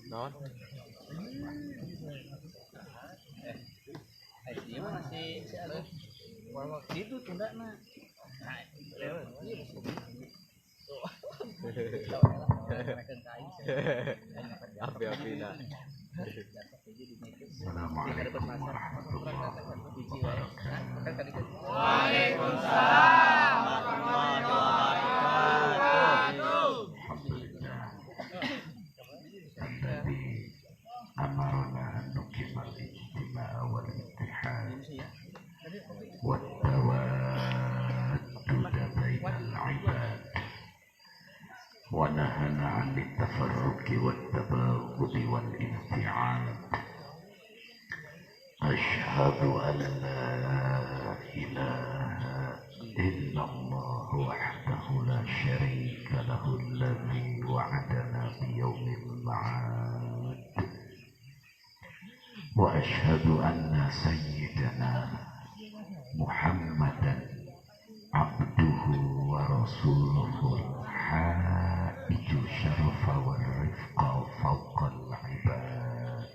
Non. Dia masih walau itu tunda na. Api-api dah. Assalamualaikum warahmatullahi wabarakatuh. Waalaikumsalam warahmatullahi wabarakatuh. Alhamdulillah. Alladzi amarna an nuqimal ijtima' wal ittihad wat tawaddud bainal 'ibad wa nahana 'anit tafarruqi wat tabaghudi wal infi'al. Asyhadu an la ilaha illallah wahdahu la syarika lahu alladzi wa'adana biyawmil ma'ad. Wa asyhadu anna sayyidana Muhammadan abduhu wa rasuluhu al-haiju syarafa wa rifqa fawqal ibad.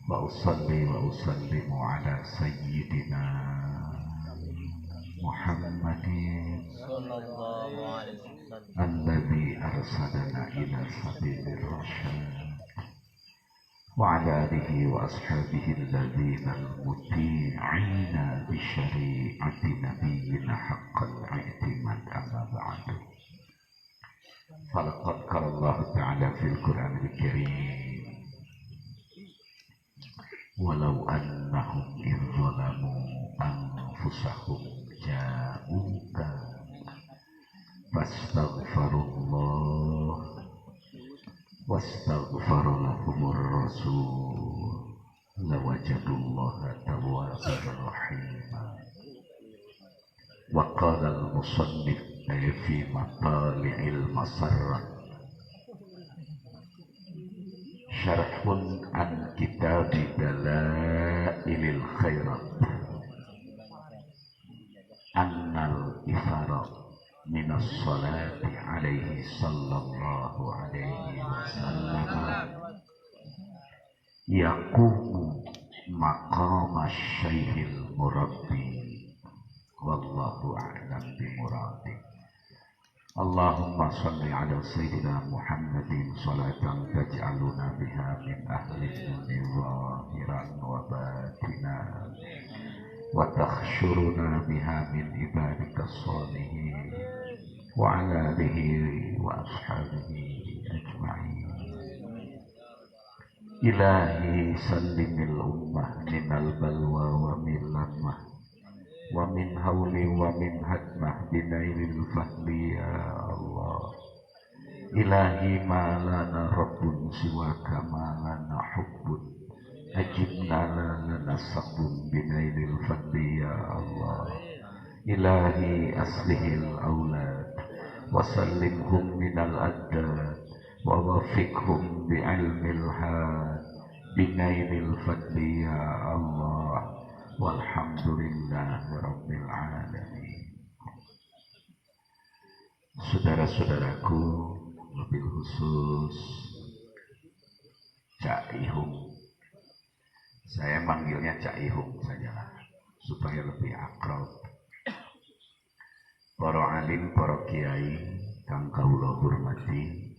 Wa usalli wa usallimu ala sayyidina Muhammadin Sallallahu alaihi wasallam. alladzi arsalana ila sabilir rasyad wa ala alihi wa ashabihi alladzina al-muti'ina bi syari'ati nabiyyina haqqal i'timad amma ba'du. Falaqad qala Allah ta'ala fil Qur'anil Karim walau annahum idh zalamu anfusahum ja'uka fastaghfirullah wastaghfara lahumur rasul lawajadullaha tawwaban rahima. Wa qala al-musannif fi matali'il masarrat syarhun an kitabi dalailil khairat annal ifarat minas salati alaihi sallallahu alaihi wasallam yaqumu maqama syaikhil murabbi wallahu a'lam bimuradi. Allahumma salli ala sayyidina Muhammadin salatan taj'aluna biha min ahli dunya zahiran wa batinan wa takhshuruna biha min ibadika salihin wa ala alihi wa ashabihi ajma'in. Ilahi sallimil ummah minal balwa wa min lamah wa min hawli wa min hadmah binailil fahli ya Allah. Ilahi ma lana rabbun siwaka ma lana hubbun ajibna lana sabun binailil fahli ya Allah. Ilahi aslihil awlad wa sallimhum minal addad wa wafiqhum bi'ilmil had binailil fahli ya Allah. Walhamdulillahi rabbil alamin. Saudara-saudaraku, lebih khusus Cak Ihung, saya manggilnya Cak Ihung sajalah supaya lebih akrab. Para alim, para kiai kang kawula hormati,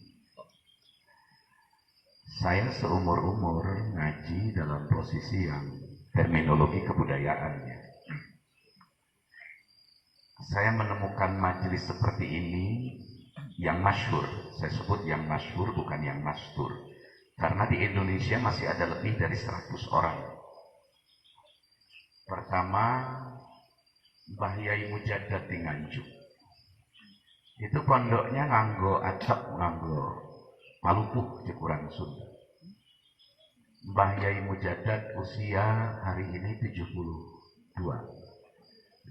saya seumur-umur ngaji dalam posisi yang terminologi kebudayaannya. Saya menemukan majelis seperti ini yang masyhur. Saya sebut yang masyhur bukan yang mastur. Karena di Indonesia masih ada lebih dari 100 orang. Pertama, Mbah Yai Mujaddad di Nganjuk. Itu pondoknya nganggo atap, nganggo palupuh jemuran Sunda. Mbah Yai Mujaddad usia hari ini 72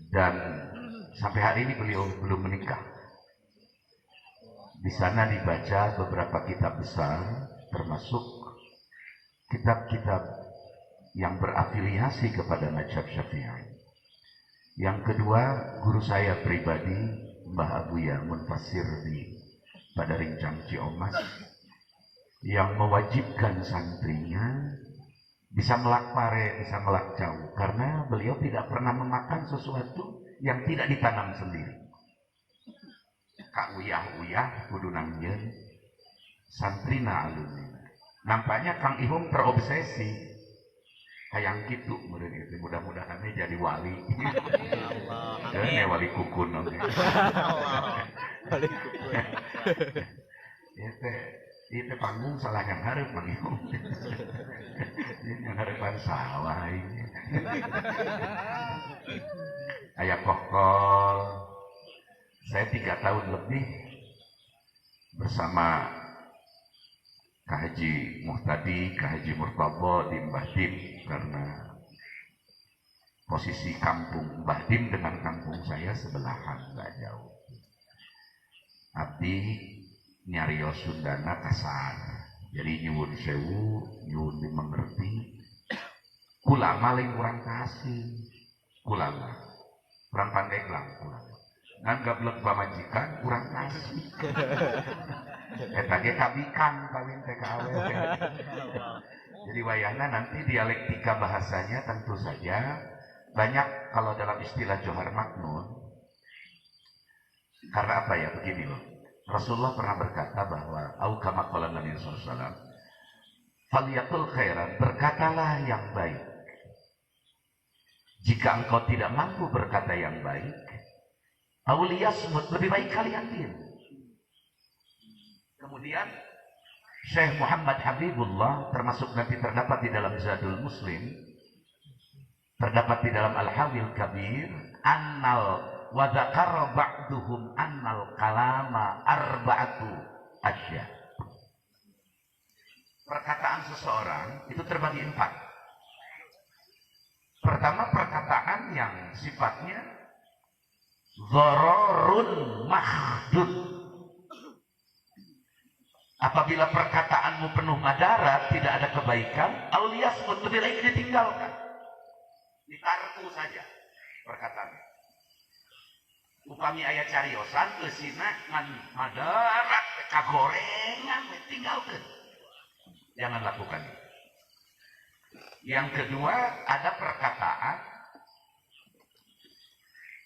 dan sampai hari ini beliau belum menikah. Di sana dibaca beberapa kitab besar termasuk kitab-kitab yang berafiliasi kepada mazhab Syafi'i. Yang kedua, guru saya pribadi, Mbah Abuya Munfasir di Padarincang Ciomas, yang mewajibkan santrinya bisa melak pare, bisa melak jauh, karena beliau tidak pernah memakan sesuatu yang tidak ditanam sendiri. Kak uyah-uyah kudu nangjeun santrina alumni. Nampaknya Kang Ihung terobsesi hayang gitu, mudah-mudahan jadi wali. Ya, wali kukun oke. Wali kukun. Itu panggung salah yang harap Kang Ihung. Yang harapan sawah ini. Ayah kokol. Saya 3 tahun lebih bersama Kak Haji Muhtadi, Kak Haji Murtabo di Mbah Dim, karena posisi kampung Mbah Dim dengan kampung saya sebelahan, nggak jauh. Abdi nyarios Sundana kasar, jadi nyuwun sewu, nyuwun dimengerti. Kula maling kurang kasih, kula kurang pandai lang kula. Ngan gablek pamajikan kurang kasih. Eta ge kabikan kawin teh ka awewe. Jadi wayahna nanti dialektika bahasanya tentu saja banyak kalau dalam istilah Johar Maknun. Karena apa ya, begini loh. Rasulullah pernah berkata bahwa au kama qala Nabi sallallahu alaihi wasallam, "Falyatul khairan," berkatalah yang baik. Jika engkau tidak mampu berkata yang baik, auliyasmut, lebih baik kalian diam. Kemudian Syekh Muhammad Habibullah, termasuk nanti terdapat di dalam Zadul Muslim, terdapat di dalam Al-Hawil Kabir, annal wa dzakara ba'duhum annal kalama arba'atu asya. Perkataan seseorang itu terbagi 4. Pertama, perkataan yang sifatnya dhararun mahdud. Apabila perkataanmu penuh madarat, tidak ada kebaikan, auliyasmut, lebih baik ditinggalkan. Ditarku saja perkataannya. Upami ayat cariosan, kesina ngan madarat, kagorengan, tinggalkan. Jangan lakukan. Yang kedua, ada perkataan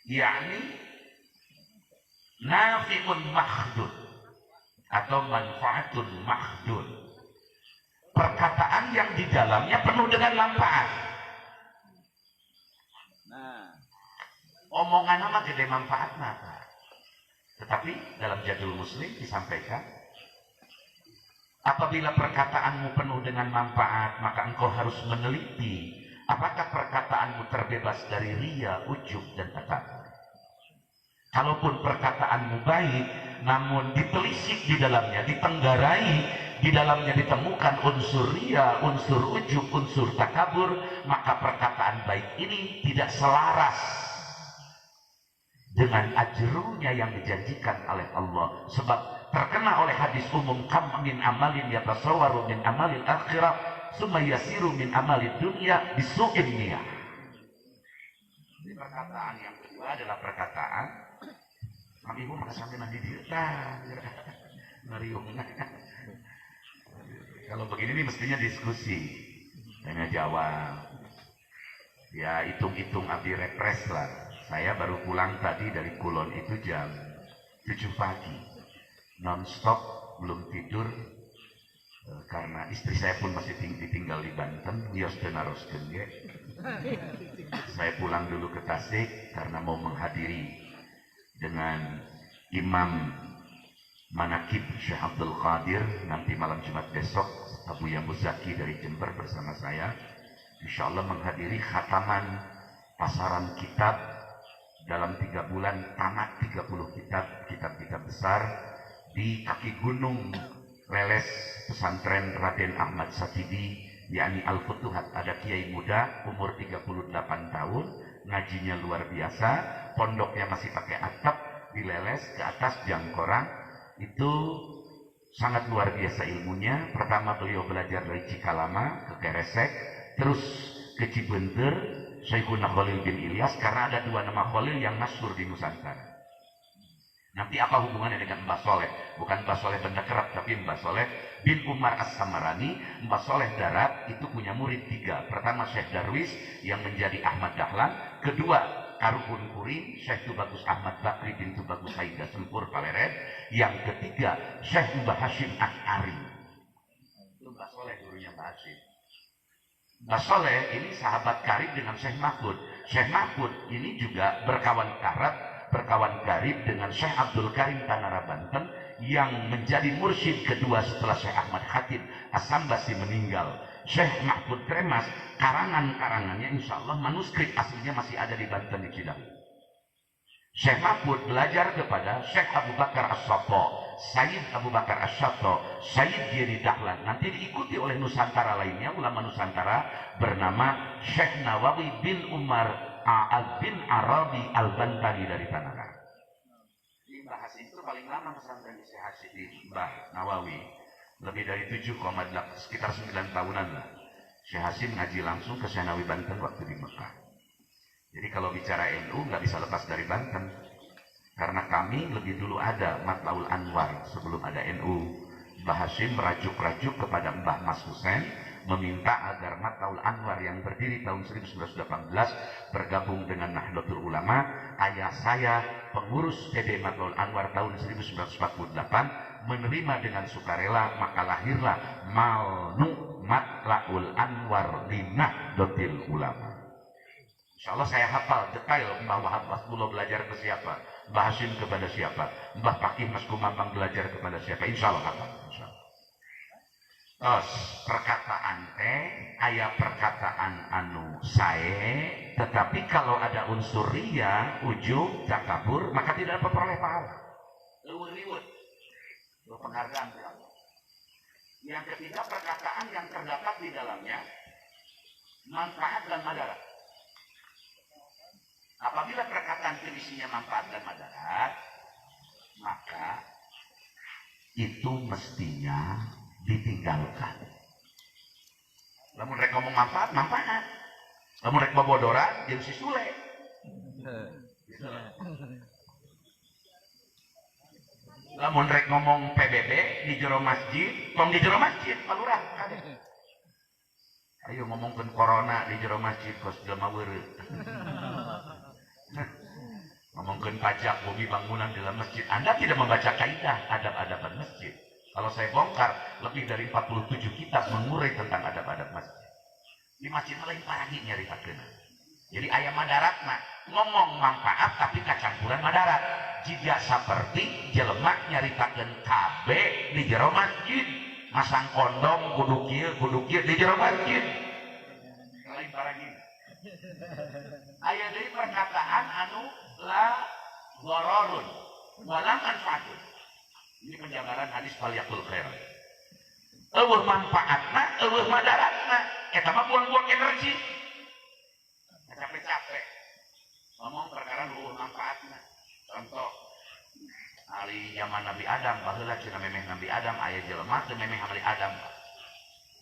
yakni nafi'un mahdud atau manfaatun mahdud. Perkataan yang di dalamnya penuh dengan manfaat. Omongan nama gede manfaat maka. Tetapi dalam Jadul Muslim disampaikan, apabila perkataanmu penuh dengan manfaat, maka engkau harus meneliti apakah perkataanmu terbebas dari riya, ujub, dan takabur. Kalaupun perkataanmu baik, namun ditelisik di dalamnya, ditenggarai, di dalamnya ditemukan unsur riya, unsur ujub, unsur takabur, maka perkataan baik ini tidak selaras dengan ajrunya yang dijanjikan oleh Allah. Sebab terkena oleh hadis umum, kam min amalin yatasawwaru min amalil akhirah summa yasiru min amalid dunya bisu'in niyah. Perkataan yang kedua adalah perkataan Kang Ibu maka sampai nanti dirta ngeriungnya. Kalau begini nih mestinya diskusi, tanya jawab. Ya hitung-hitung abdi repres lah. Saya baru pulang tadi dari Kulon itu jam 7 pagi. Non-stop, belum tidur. Karena istri saya pun masih ditinggal di Banten. Dios denaroskeun ge. Saya pulang dulu ke Tasik karena mau menghadiri dengan Imam Manakib Syekh Abdul Qadir nanti malam Jumat besok. Abu Yamuzaki dari Jember bersama saya, insya Allah menghadiri khataman pasaran kitab dalam 3 bulan, tamat 30 kitab besar di kaki gunung Leles pesantren Raden Ahmad Satidi, yakni Al-Futuhat. Ada kiai muda umur 38 tahun, ngajinya luar biasa, pondoknya masih pakai atap, di Leles ke atas Jangkorang. Itu sangat luar biasa ilmunya. Pertama beliau belajar dari Cikalama ke Keresek, terus ke Cibenteur, Syekhuna Khalil bin Ilyas, karena ada dua nama Khalil yang masyhur di Nusantara. Nanti apa hubungannya dengan Mbah Soleh? Bukan Mbah Soleh Benda Kerap, tapi Mbah Soleh bin Umar As-Samarani. Mbah Soleh Darat itu punya murid 3. Pertama Syekh Darwis yang menjadi Ahmad Dahlan. Kedua Karuhun Kuring, Syekh Tubagus Ahmad Bakri bin Tubagus Haida Sempur Paleret. Yang ketiga Syekh Mbah Hashim Asy'ari. Itu Mbah Soleh gurunya Mbah Hashim. Mbah Soleh ini sahabat karib dengan Syekh Mahfud. Syekh Mahfud ini juga berkawan karib dengan Syekh Abdul Karim Tanara Banten yang menjadi mursyid kedua setelah Syekh Ahmad Khatib As-Sambasi meninggal. Syekh Mahfud Tremas, karangan-karangannya insya Allah manuskrip aslinya masih ada di Banten di Cidahu. Syekh Mahfud belajar kepada Syekh Abu Bakar As-Sato, Sayyid Abu Bakar As-Sato, Sayyid Giri Dahlan. Nanti diikuti oleh Nusantara lainnya, ulama Nusantara bernama Syekh Nawawi bin Umar bin Arabi Al-Bantani dari Tanara. Di Mbah Hasim itu paling lama pesantren di Syekh Hasim di Mbah Nawawi. Lebih dari 7,8, sekitar 9 tahunan lah. Syekh Hasim ngaji langsung ke Syekh Nawawi Banten waktu di Mekah. Jadi kalau bicara NU nggak bisa lepas dari Banten. Karena kami lebih dulu ada Matlaul Anwar sebelum ada NU. Mbah Hasim merajuk-rajuk kepada Mbah Mas Husain meminta agar Matlaul Anwar yang berdiri tahun 1918 bergabung dengan Nahdlatul Ulama. Ayah saya pengurus PD Matlaul Anwar tahun 1948 menerima dengan sukarela, maka lahirlah Malnu Matlaul Anwar di Nahdlatul Ulama. Insya Allah saya hafal detail Mbah Wahab Basbullah belajar ke siapa, Mbah Hasim kepada siapa, Mbah Pakih Mas Kumambang belajar kepada siapa. Insya Allah hafal. Terus perkataan ayat perkataan anu sae, tetapi kalau ada unsur ria, ujub, takabur, maka tidak dapat peroleh pahala. Liwut-liwut, penghargaan. Yang ketiga perkataan yang terdapat di dalamnya manfaat dan madarat. Apabila perkataan isinya manfaat dan madarat, maka itu mestinya ditinggalkan. Lamun rek ngomong manfaat, manfaat. Lamun rek bobodoran, jeung si Sule. Lamun rek ngomong PBB di jero masjid, tong di jero masjid, palurah. Ayo ngomongkeun corona di jero masjid, kos jelema weureu. Ngomongkeun pajak, bobi bangunan di dalam masjid. Anda tidak membaca kaidah adab-adaban masjid. Kalau saya bongkar, lebih dari 47 kitab mengurai tentang adab-adab masjid. Di masjid lain paragi nyaritakeun. Jadi ayam madarat mah ngomong manfaat tapi kacampuran madarat. Jika seperti jelema nyaritakeun KB di jero masjid, masang kondom kudu kieu di jero masjid. Lain paragi. Aya deui perkataan anu la ghararun wala manfaatun. Ini penjabaran hadis faliyakul khair. Eueuh manfaatna, eueuh madaratna. Eta mah buang-buang energi. Capek-capek. Ngomong perkara eueuh manfaatna. Contoh ali zaman Nabi Adam, baheula cenah memeh Nabi Adam, aya jelema teu memeh Nabi Adam.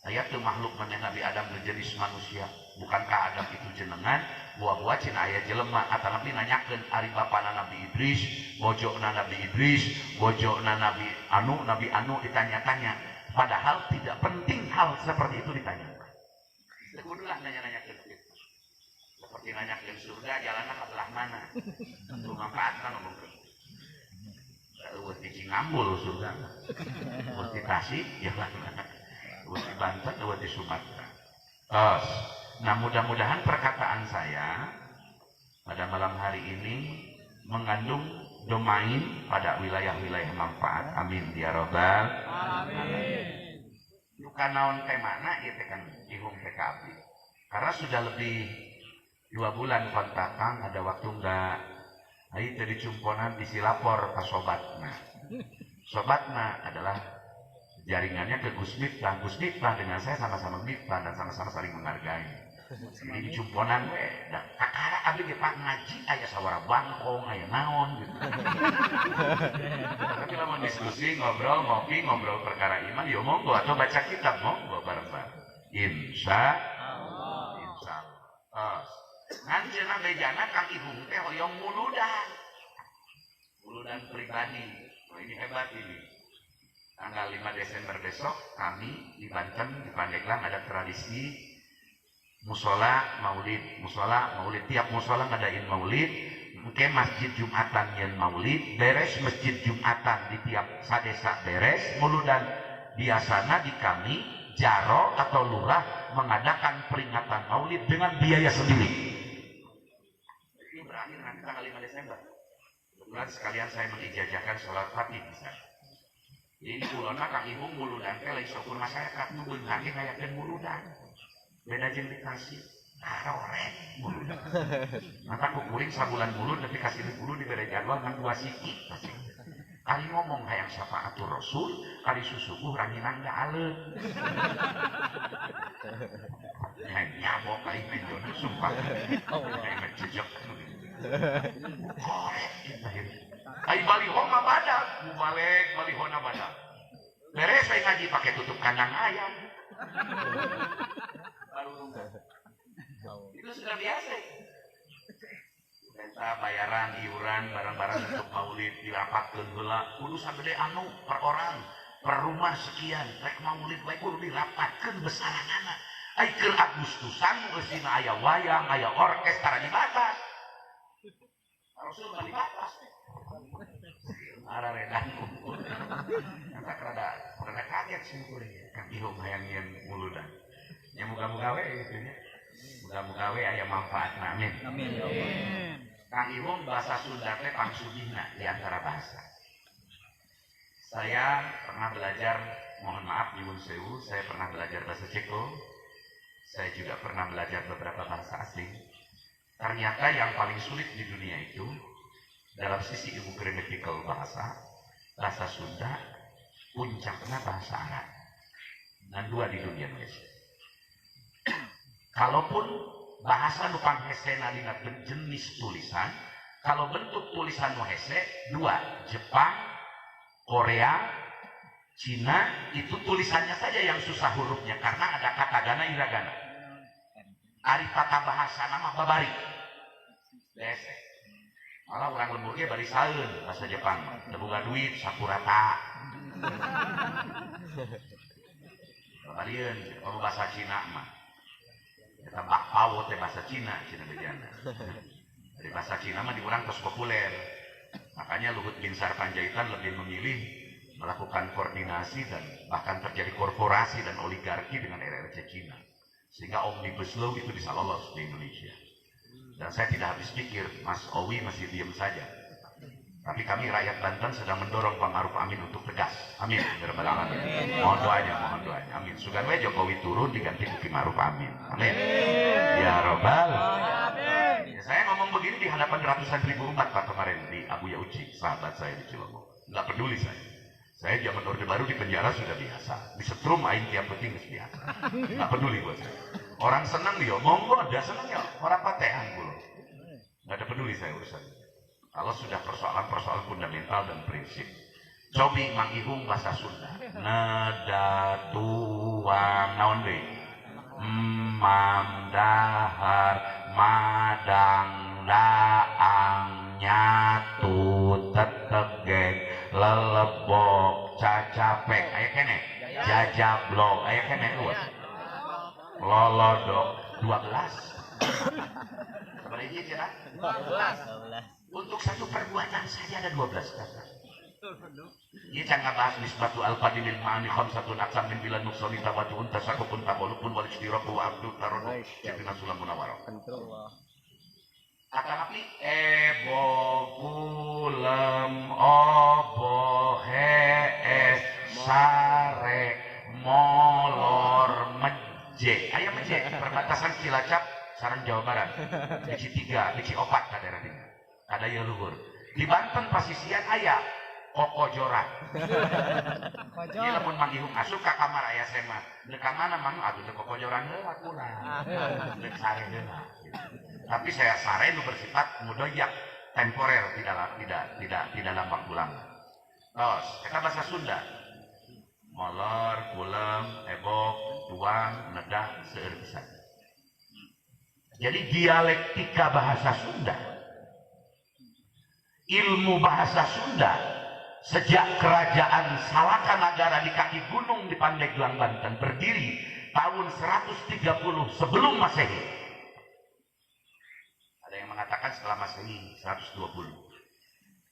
Aya teu makhluk maneh Nabi Adam berjenis manusia. Bukankah Adam itu jenengan? Buah-buah cina aya jelema atanapi nanyakeun ari bapana Nabi Idris, bojona Nabi Idris, bojona Nabi Anu ditanya-tanya. Padahal tidak penting hal seperti itu ditanyakan. Kudulah nanya-nanyakeun itu. Seperti nanyakeun surga jalanna ka belah mana? Tentu manfaatna ngomongkeun. Eueuh di Cingambul surga. Eueuh di Tasik jalanna. Eueuh di Banten, eueuh di Sumatera. Nah mudah-mudahan perkataan saya pada malam hari ini mengandung domain pada wilayah-wilayah manfaat. Amin ya robbal alamin. Bukan naon temana ieu teh kan ihung PKB. Karena sudah lebih 2 bulan kontakan, ada waktu enggak. Ayo tadi cumponan isi lapor ke sobatna. Sobatna adalah jaringannya ke Gus Miftah. Gus Miftah dengan saya sama-sama Miftah dan sama-sama saling menghargai. Ini cumponan we, dan kakara abdi ge pak ngaji aya sawara bangkong, aya naon gitu. Tapi lamun diskusi, ngobrol, ngopi, ngobrol perkara iman, yo monggo atau baca kitab monggo bareng-bareng. Insya Allah. Tos. Ngan cenah bejana Kang Ibung teh hoyong muludan. Muludan pribadi. Oh, ini hebat ini. Tanggal 5 Desember besok kami di Banten di Pandeglang ada tradisi musola maulid. Musola maulid, tiap musola ngadain maulid. Mungkin masjid Jumatan yang maulid, beres masjid Jumatan di tiap sadesa beres, muludan biasana di kami jaro atau lurah mengadakan peringatan maulid dengan biaya sendiri. Ini berakhir nanti tanggal 5 Desember. Kebetulan sekalian saya mengijazahkan sholat fatih di sana. Jadi di kulona Kang Ibung muludan teh lain syukur masyarakat nu beunang ge ngayakeun muludan. Beda jeung di Tasik. Karorek muludan. Mata kukuring sabulan mulud tapi kasih dulu diberi jadwal kan 2 siki. Kali ngomong hayang syafaatur Rasul, kali susuku ranginang da aleun. Nyabok kali menjona sumpah. Kayak ngejejek. Korek kita ini. Ai baliho mah badak, balik baliho na badak. Beres saya ngaji pakai tutup kandang ayam. Itu sudah biasa. Kita bayaran iuran barang-barang untuk maulid dirapatkeun heula kudu sagede anu per orang per rumah sekian rek maulid bae kudu dirapatkeun besaranana. Ai keur Agustusan geusina aya wayang, aya orkes tara dibatas. Rasul mah dibatas. Ara redan kumpul. Entak rada kaget sih kuring. Kang Ihong hayang yen muludan. Ya muga-muga we gitu nya. Muga-muga we aya manfaatna. Amin. Amin. Kang Ihong bahasa Sunda teh pangsudihna di antara bahasa. Saya pernah belajar, mohon maaf nyuwun sewu, saya pernah belajar bahasa Ceko. Saya juga pernah belajar beberapa bahasa asing. Ternyata yang paling sulit di dunia itu dalam sisi ilmu gramatikal bahasa Sunda, puncaknya bahasa Arab. Dan 2 di dunia Indonesia. Kalaupun bahasa nu panghesena dina jenis tulisan, kalau bentuk tulisan nu hese 2, Jepang, Korea, Cina, itu tulisannya saja yang susah hurufnya karena ada katagana hiragana. Ari tata bahasa nama babari. Dese. Malah orang lembur ge bari saeun bahasa Jepang. Teu boga duit sakurata. Babalieun kalau bahasa Cina mah. Eta bakpao teh bahasa Cina bejana. Dari bahasa Cina mah di urang tos populer. Makanya Luhut Binsar Panjaitan lebih memilih melakukan koordinasi dan bahkan terjadi korporasi dan oligarki dengan RRC Cina. Sehingga Omnibus Law itu bisa lolos di Indonesia. Dan saya tidak habis pikir, Mas Owi masih diam saja. Tapi kami rakyat Banten sedang mendorong Pak Maruf Amin untuk tegas. Amin. Mohon doanya, Amin. Suganwe Jokowi turun diganti Ki Maruf Amin. Amin. Ya Robbal. Ya, saya ngomong begini di hadapan ratusan ribu umat Pak kemarin di Abu Yauci, sahabat saya di Cilongok. Nggak peduli saya. Saya zaman Orde Baru di penjara sudah biasa. Disetrum aing tiap penting biasa. Nggak peduli buat saya. Orang senang dia, monggo ada senang ya. Orang patean dulu. Nggak ada peduli saya urusan. Kalau sudah persoalan-persoalan fundamental dan prinsip. Cobi Mang Ihung bahasa Sunda. Neda tuang naon deui? Mam dahar madang daang nyatu tetegeg lelebok cacapek aya kene jajablok aya kene luas lolodok 12 berapa hiji cenah 12 untuk satu perbuatan saja ada 12 kata. Ieu can ngabahas nisbatu al-fadilil ma'ani khamsatun aksam min bilan nuksoni tabatuun tasakupun tabolupun walistiraku wa abdu tarodu cetina sulam munawarok. Akan api ebo kulem obo hees sare molor meje. Aya meje perbatasan Cilacap sareng Jawa Barat. Biji 3, biji 4 ka daerah dieu. Ada ya luhur. Di Banten pasisian aya kokojoran. Ieu lamun Mang Ihung asup ka kamar aya sema. Deuk ka mana Mang? Aduh teu kokojoran heula kurang. Deuk sare heula. Tapi saya sare itu bersifat mudoyak temporer, tidak nampak pulang. Terus kita bahasa Sunda, molor, kulem, ebok, tuang, nedah, seueur bisa. Jadi dialektika bahasa Sunda, ilmu bahasa Sunda sejak kerajaan Salakanagara di kaki gunung di Pandeglang, Banten berdiri tahun 130 sebelum Masehi. Ada yang mengatakan setelah Masehi 120.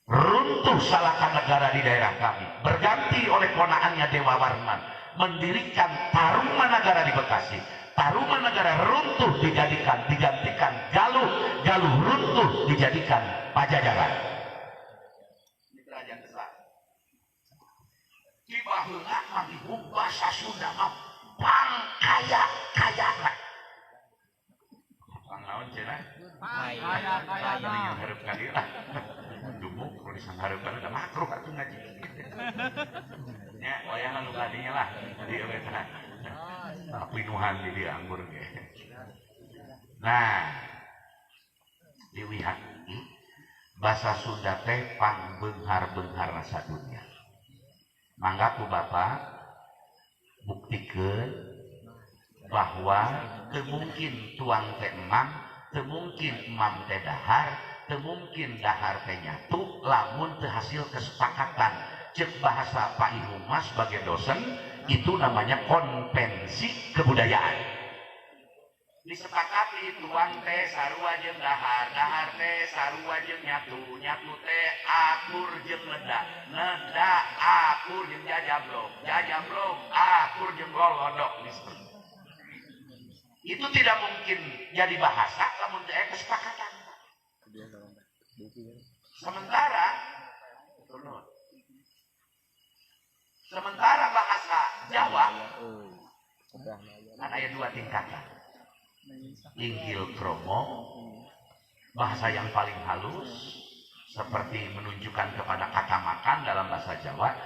Runtuh Salakanagara di daerah kami, berganti oleh ponaannya Dewa Warman mendirikan Tarumanagara di Bekasi. Tarumanagara runtuh digantikan Galuh, Galuh runtuh dijadikan Pajajaran. Ini kerajaan besar. Di baheula kami bahasa Sunda mah pangkaya lah. Pang naon cenah? Kaya. Yang hareup ka dieu lah. Dumuk kalau disanghareupan udah makruh atuh ngaji. Nya wayah anu kadinya lah. Di eta. Pinuhan di dia anggur ge. Nah, dilihat bahasa Sunda teh pangbeunghar-beunghar sadunya. Mangga ku Bapak buktikeun bahwa teu mungkin tuang teh emam, teu mungkin emam teh dahar, teu mungkin dahar teh nyatu lamun teu hasil kesepakatan. Cek bahasa Pak Ihumas sebagai dosen itu namanya konvensi kebudayaan. Disepakati tuang teh sarua jeung dahar, dahar teh sarua jeung nyatu, nyatu teh akur jeung leda, leda akur jeung jajamblong, jajamblong akur jeung golodok. Itu tidak mungkin jadi bahasa lamun teu kesepakatan. Sementara bahasa Jawa kan ada dua tingkatan. Inggil kromo, bahasa yang paling halus seperti menunjukkan kepada kata makan dalam bahasa Jawa.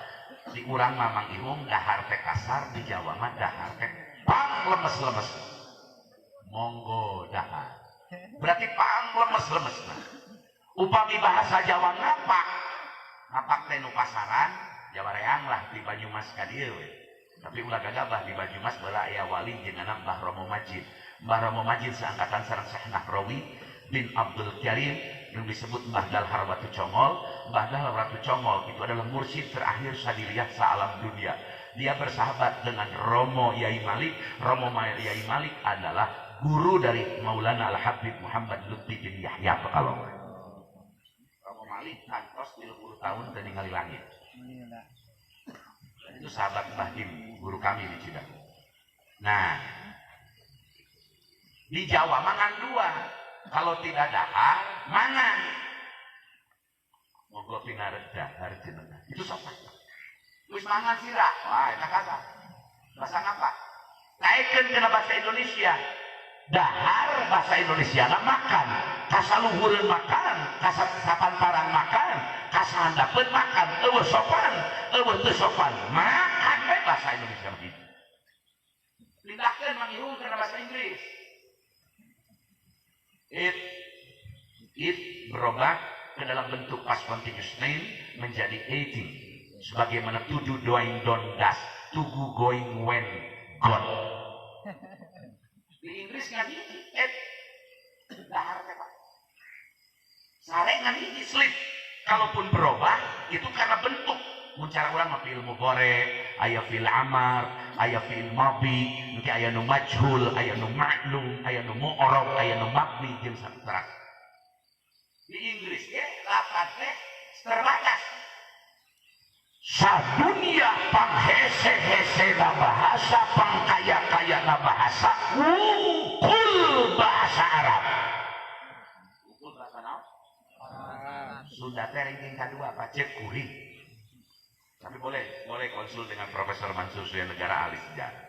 Di urang mamang ihung dahar teh kasar, di Jawa mah dahar teh pang lemes-lemes. Monggo dahar. Berarti pang lemes-lemes. Upami bahasa Jawa ngapak, ngapak teh nu pasaran. Jawa reang lah di Banyumas ka dieu we. Tapi ulah gagabah di Banyumas baheula aya wali jenenganna Mbah Romo Majid. Mbah Romo Majid seangkatan sareng Syekh Nahrawi bin Abdul Karim yang disebut Mbah Dalhar Watu Congol. Mbah Dalhar Watu Congol itu adalah mursyid terakhir sadilihat sa-alam dunia. Dia bersahabat dengan Romo Yai Malik. Romo Yai Malik adalah guru dari Maulana Al-Habib Muhammad Lutfi bin Yahya Pekalongan. Romo Malik kantos 30 tahun teu ningali langit. Itu sahabat Mbah Dim, guru kami di Cidahu. Nah, di Jawa mangan dua. Kalau tidak dahar, mangan. Moga pinaret dahar jenengan. Itu sopan. Wis mangan sirah. Wah, eta kata. Bahasa ngapa? Naikkeun kana bahasa Indonesia. Dahar bahasa Indonesia na makan. Kasaluhureun makan, kasapantaran makan, kasahandapeun makan. Eueuh sopan, eueuh teu sopan. Makan we bahasa Indonesia begitu. Pindahkeun mangihung kana bahasa Inggris. It berubah ke dalam bentuk past continuous name menjadi eating. Sebagaimana to do, doing, don't, does. To go, going, when, gone. Di Inggris ngan hiji, dahar teh Pak. Sare ngan hiji, sleep. Kalaupun berubah, itu karena bentuk. Mencara orang mah fi'il mudhari, aya fi'il amar, aya fi'il madhi, nanti aya nu majhul, aya nu ma'lum, aya nu mu'rab, aya nu mabni jeung saterusna. Di Inggris ge lafaz teh terbatas. Sadunia panghese-hese na bahasa, pangkaya-kaya na bahasa, ukul bahasa Arab. Ukul bahasa naon? Sunda teh ranking kadua pacet kuring. Tapi boleh konsul dengan Profesor Mansur Suyanegara ahli sejarah.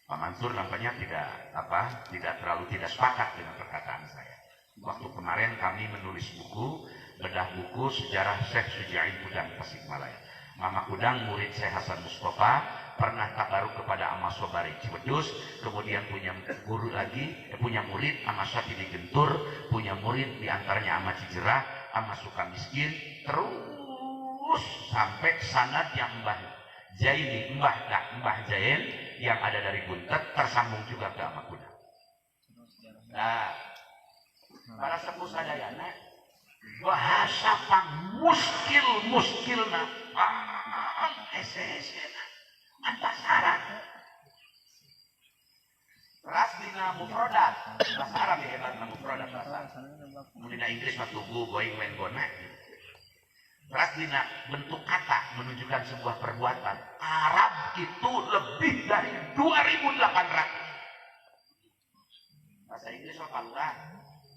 Pak Mansur nampaknya tidak terlalu sepakat dengan perkataan saya. Waktu kemarin kami menulis buku, bedah buku sejarah Syekh Syuja'i Kudang Tasikmalaya. Mama Kudang murid Syekh Hasan Mustafa, pernah tabaruk kepada Amma Sobari Cibedus, kemudian punya guru lagi, punya murid Amma Syatini Gentur, punya murid diantaranya Amma Cijerah, Amma Sukamiskin, terus sampai sanad yang Mbah Jaini, Mbah Jain yang ada dari Buntet tersambung juga ke Amma Kudang. Nah, para sepuh sadayana bahasa pang muskilna pang ese-esena antasaran ras dina mufrodat bahasa Arab ya hebat mufrodat bahasa dina Inggris mah tugu going when gonna ras dina bentuk kata menunjukkan sebuah perbuatan Arab itu lebih dari 2.800 bahasa Inggris mah palurah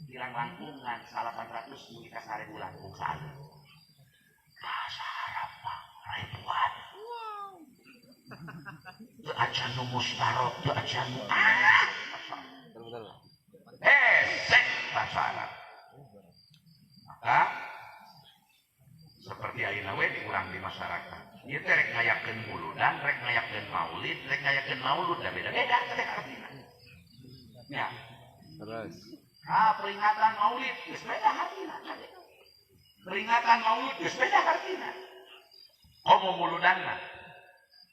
bilang langkungan 800 kita 1.000 langkung sehari bahasa Arab mah ribuan teu acan nu mustarok teu acan nu hesek bahasa Arab maka seperti ayeuna we diurang di masyarakat ieu teh rek ngayakeun muludan rek ngayakeun maulid rek ngayakeun maulud da beda-beda teh artina nya Terus. Peringatan maulid geus beda hartina peringatan maulud geus beda hartina komo muludanna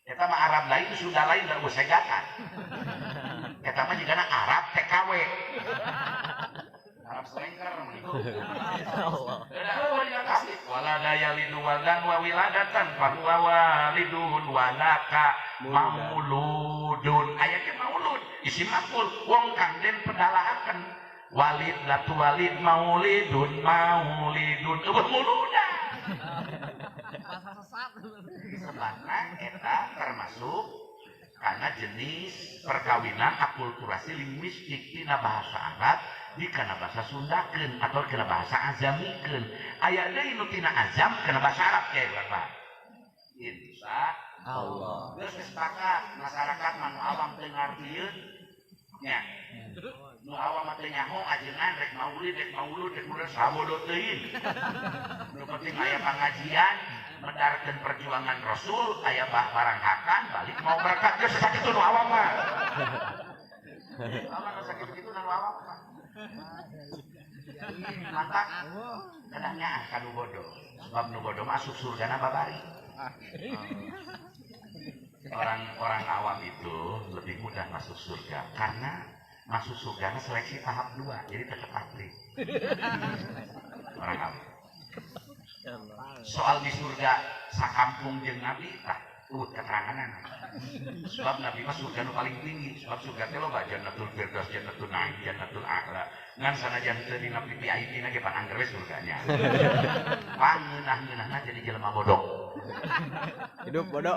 eta mah Arab lain sudah lain da usegatan eta mah jigana Arab TKW Arab selengker begitu wala daya lidu waldan wa wiladatan fahuwa walidun walaka mauludun ayatnya maulud isi makul wong kang den pedalaaken walid latu walid maulidun eueuh muludan sebabna eta termasuk karena jenis perkawinan akulturasi linguistik tina bahasa Arab di kana bahasa Sundakeun atau kana bahasa Azamikeun aya deui nu tina Azam kana bahasa Arab ge Bapak insya Allah geus sepakat masyarakat manu awam teu ngartieun nya nu awam mah teu nyaho ajeungan rek maulid rek maulud rek mulud sabodo teuing nu penting aya pangajian mendarkeun perjuangan Rasul aya baranghakan balik mau berkat geus sakitu nu awam mah awam nu sakitu kitu nu awam mah mantap kadangnya kanu bodoh sebab nu bodoh masuk surgana babari orang awam itu lebih mudah masuk surga karena masuk surganya seleksi tahap 2 jadi tetap atlet orang awam soal di surga sakampung jeung nabi tah keteranganan sebab nabi mah surga nu paling tinggi sebab surga teh loba jannatul firdaus jannatul naim jannatul a'la ngan sanajan teu dina VIP na ge panangger we surganya pangeunah-ngeunahna jadi jelema bodoh Hidup bodoh.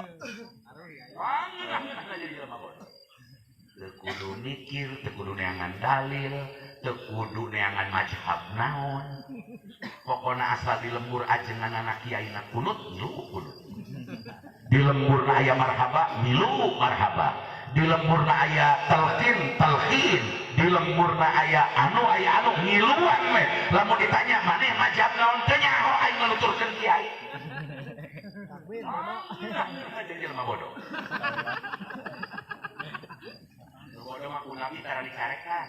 pangeunah-ngeunahna jadi jelema bodoh teu kudu mikir teu kudu neangan dalil teu kudu neangan mazhab naon pokona asal di lembur ajenganana kiaina kunut lu kunut di lembur aya marhaba milu marhaba di lembur aya talqin di lembur aya anu ngiluan we lamun ditanya maneh mazhab naon teh nyaho aing nuturkeun kiai jadi jelema bodoh bodoh mah ku nabi tara dicarekan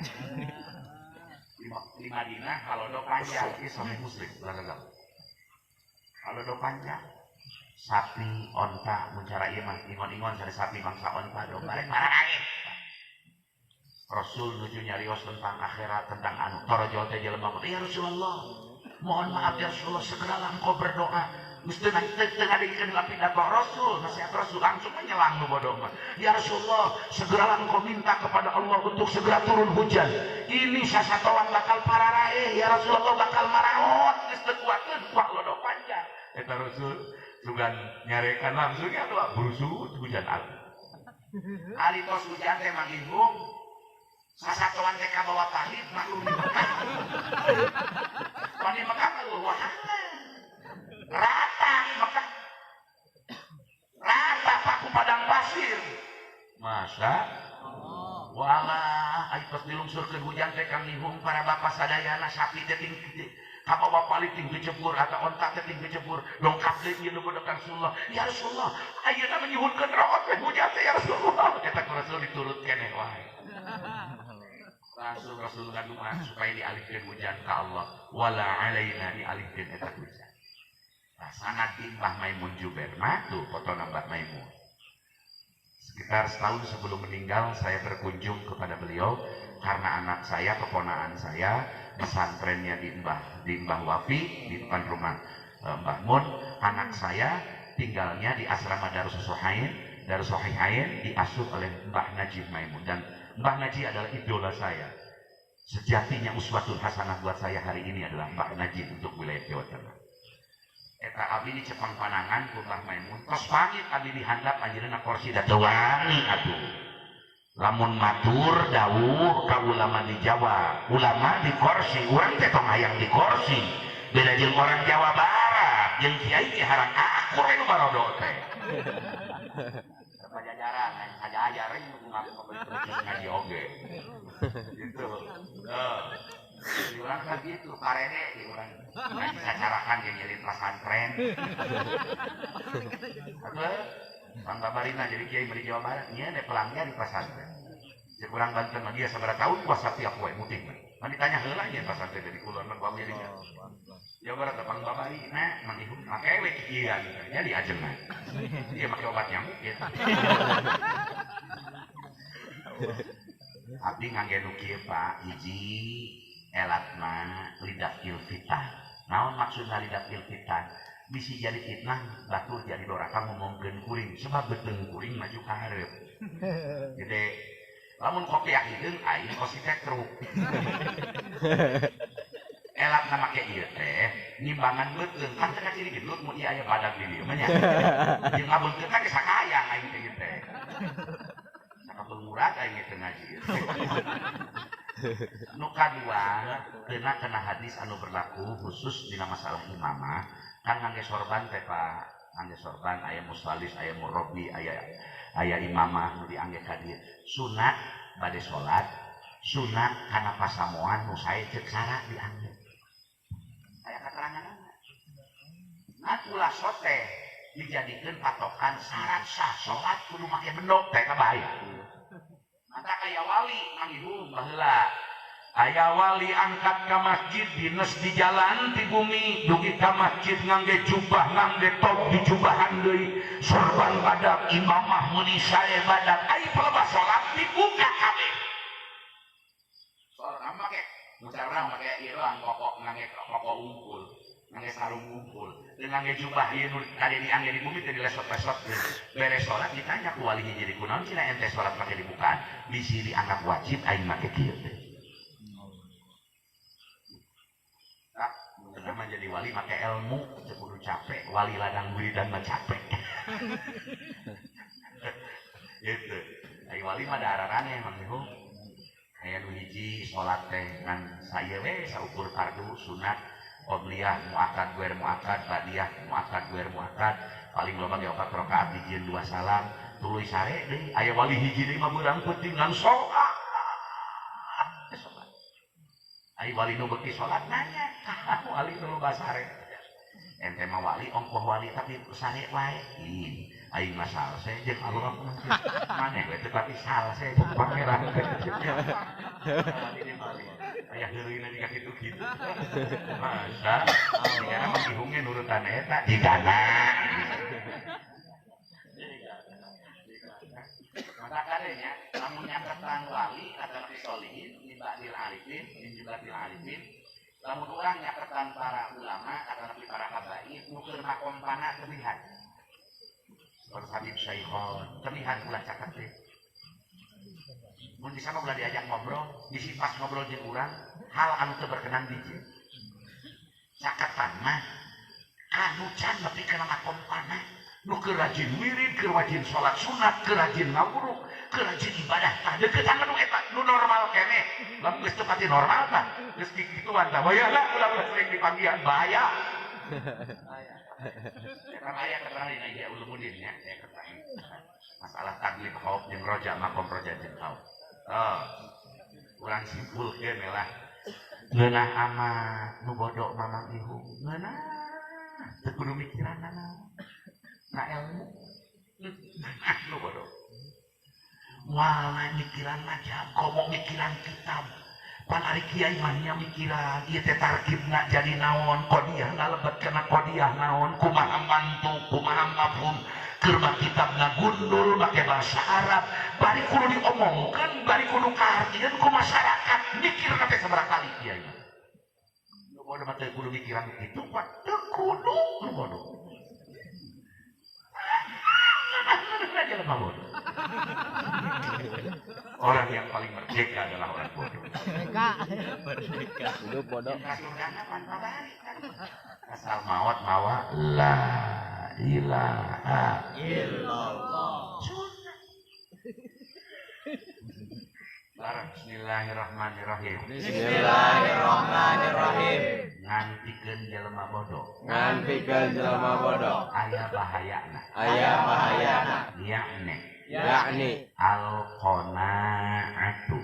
di Madinah kalau do panjang ieu sahih Muslim lagagap kalau do panjang sapi onta mencara ieu mah ingon-ingon sare sapi mangsa onta do bareng marangit Rasul nuju nyarios tentang akhirat tentang anu torojo teh jelema ya Rasulullah mohon maaf ya Rasulullah segeralah engkau berdoa mesti tengah dikeun lapidato Rasul nasihat Rasul langsung menyelang nu bodoh mah ya Rasulullah segeralah engkau minta kepada Allah untuk segera turun hujan ini sasatawan bakal pararae ya Rasulullah bakal maraot geus teu kuatkeun wah lodo panjang eta Rasul sugan nyarekan langsung ya doa brusut hujan agung ari tos hujan teh mangingung sasatoan teh kabawa pahit maklum di Mekah pan di Mekah wah rata Mekah rata paku padang pasir masa walah ai tos dilungsurkeun hujan teh kang ngihung para bapak sadayana sapi teh ting kabawa palit ting dicepur atau onta teh ting dicepur dongkap deui ieu nu bodokan Rasulullah ya Rasulullah ayeuna menyuhunkeun raot teh hujan teh ya Rasulullah eta ku Rasul diturut keneh wae Rasul ngaduman supaya dialihkeun hujan ka Allah wala alaina dialihkeun eta hujan sangat Mbah Maimun Juber mah tuh foto Mbah Maimun sekitar setahun sebelum meninggal saya berkunjung kepada beliau karena anak saya keponaan saya pesantrennya di Mbah Wafi di depan rumah Mbah Mun. Anak saya tinggalnya di asrama Darussohihain diasuh oleh Mbah Najib Maimun, dan Mbah Najib adalah idola saya. Sejatinya uswatun hasanah buat saya hari ini adalah Mbah Najib untuk wilayah Jawa Tengah. Eta abdi di Cepang Panangan ku Mbah Maimun tos pangit abdi dihandap anjeunna kursi da teu wani atuh. Lamun matur dawuh ka ulama di Jawa, ulama di kursi, urang teh tong hayang di kursi. Beda jeung orang Jawa Barat, jeung kiai teh harang akur anu barodo teh. Pajajaran saja aja rek ngaji oge. Gitu. Di urang kan gitu, parene di urang. Ngaji sacarakan yang nyelin pesantren. Bang Babarina jadi kiai di Jawa Barat, nya ada pelangnya di pesantren. Cek urang Banten mah dia sabaraha taun puasa tiap poe muting. Mah ditanya heula nya pesantren dari kulon mah bawa jadinya. Jawa Barat Bang Babarina mah ibu make we kieu gitu. Jadi ajengan. Dia make obat nyamuk gitu. Abdi ngangge nu kieu Pak, hiji elatna lidah ilfitah. Naon maksudna lidah ilfitah? Bisi jadi fitnah, batur jadi doraka ngomongkeun kuring, sebab beuteung kuring maju ka hareup. Jadi lamun kopi hideung aing kosi teh truk. Elatna make ieu teh nimbangan beuteung, kan teh ciri gendut mun ieu aya badag di dieu mah nya. Jeung ngabeulkeun teh sakayang aing teh ieu teh. Sakabul murad aing teh ngaji. Nu kadua kena hadis anu berlaku khusus dina masalah imamah. Kan ngangge sorban teh Pak, ngangge sorban aya musallis, aya murabbi, aya imamah nu diangge ka dieu. Sunat bade salat, sunat kana pasamoan nu sae ceuk sara diangge. Aya kateranganna. Nah ulah teh dijadikeun patokan syarat sah salat kudu make bendog teh kabahaya. Mata kaya wali mangihum baheula. Aya wali angkat ke masjid dinas di jalan di bumi dugi ke masjid ngangge jubah ngangge top di jubahan deui sorban badak imamah muni sae badak ai pelebas salat dibuka kabeh soalna make mucarang make ieu pokok ngangge pokok unggul ngangge sarung unggul teu ngangge jubah ieu nu kade diangge di bumi teh dilesot-lesot beres salat ditanya ku wali hiji kunaon cenah ente salat make dibukaan bisi dianggap wajib aing make kieu teh. Nama jadi wali pakai ilmu kudu capek, wali ladang wiridan mah capek. Gitu. Ai wali mah dararane emang ieu. Aya nu hiji salat teh ngan saeu we saukur fardu sunat qobliyah muakkad guer muakkad ba'diyah muakkad guer muakkad paling loba ge 4 rakaat dijieun 2 salam tuluy sare deui. Aya wali hiji deui mah beurang penting ngan salat. Ai wali nu beuki salat nanya wali nu loba sare ente mah wali ongkoh wali tapi sare wae aing mah salse jeung Allah maneh we teu pati salse pangeran aya heureuina di kitu-kitu masa digana mah dihunge nurutan eta digana maka kadenya lamun nyaketan wali adalah disolihin ba'dil arifin min jumlatil arifin lamun urang nyaketan para ulama adalah para habaib nu keur makompana terlihat seperti Habib Syaihon terlihat ulah caket teh mun bisa mah ulah diajak ngobrol disipas ngobrol jeung urang hal anu teu berkenan dijieun caketan mah anu can tapi kana makompana nu keur rajin wirid keur rajin salat sunat keur rajin ngawuruk keur rajin ibadah tah deukeut anu eta nu normal keneh lamun geus teu pati normal tah geus kikituan tah bayalah ulah sering dipanggihan bahaya eta aya keterangan dina Ihya Ulumuddin nya saya keterangan masalah taglib khauf jeung roja makom roja jeung khauf urang simpulkeun lah ngeunah amat nu bodoh mamang ibu ngeunah teu kudu mikiranna na ilmu nu bodoh wala mikiran macam komo mikiran kitab pan ari kiai mah nya mikiran ieu teh tarkibna jadi naon qodiyah lebet kana qodiyah naon kumaha mantu kumaha mafhum keur mah kitabna gundul make bahasa Arab bari kudu diomongkeun bari kudu kahartieun ku masyarakat mikir kabeh sabaraha kali kiai Bodoh mah teu kudu mikiran gitu, Pak. Teu kudu bodoh. Aja lemah bodoh. Orang yang paling merdeka adalah orang bodoh. Merdeka. Hidup bodoh. Kasurgana pan pabalik kan. Asal maut mawa la ilaha Illallah. Bismillahirrahmanirrahim. Bismillahirrahmanirrahim. Ngantikeun jelema bodoh. Ngantikeun jelema bodoh. Aya bahayana. Aya bahayana. Yakni al-qanaatu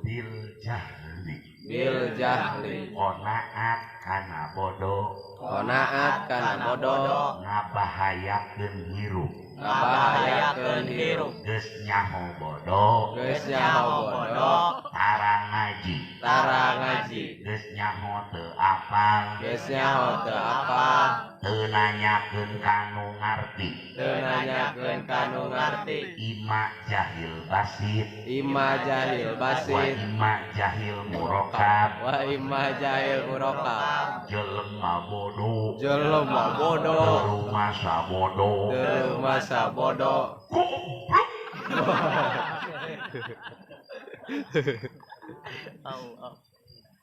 bil jahli. Bil jahli. Qanaat kana bodoh. Qanaat kana bodoh. Ngabahayakeun hirup. Ngabahayakeun hirup. Geus nyaho bodoh. Geus nyaho bodoh. Tara ngaji. Tara ngaji. Geus nyaho teu apal. Geus nyaho teu apal. Teu nanyakeun kanu ngarti. Teu nanyakeun kanu ngarti. Ima jahil basit. Ima jahil Wa basit. ima jahil murokab. Wa ima jahil murokab. Jelema bodoh. Jelema bodoh. Teu masa bodoh. Teu masa bodoh. Goblok.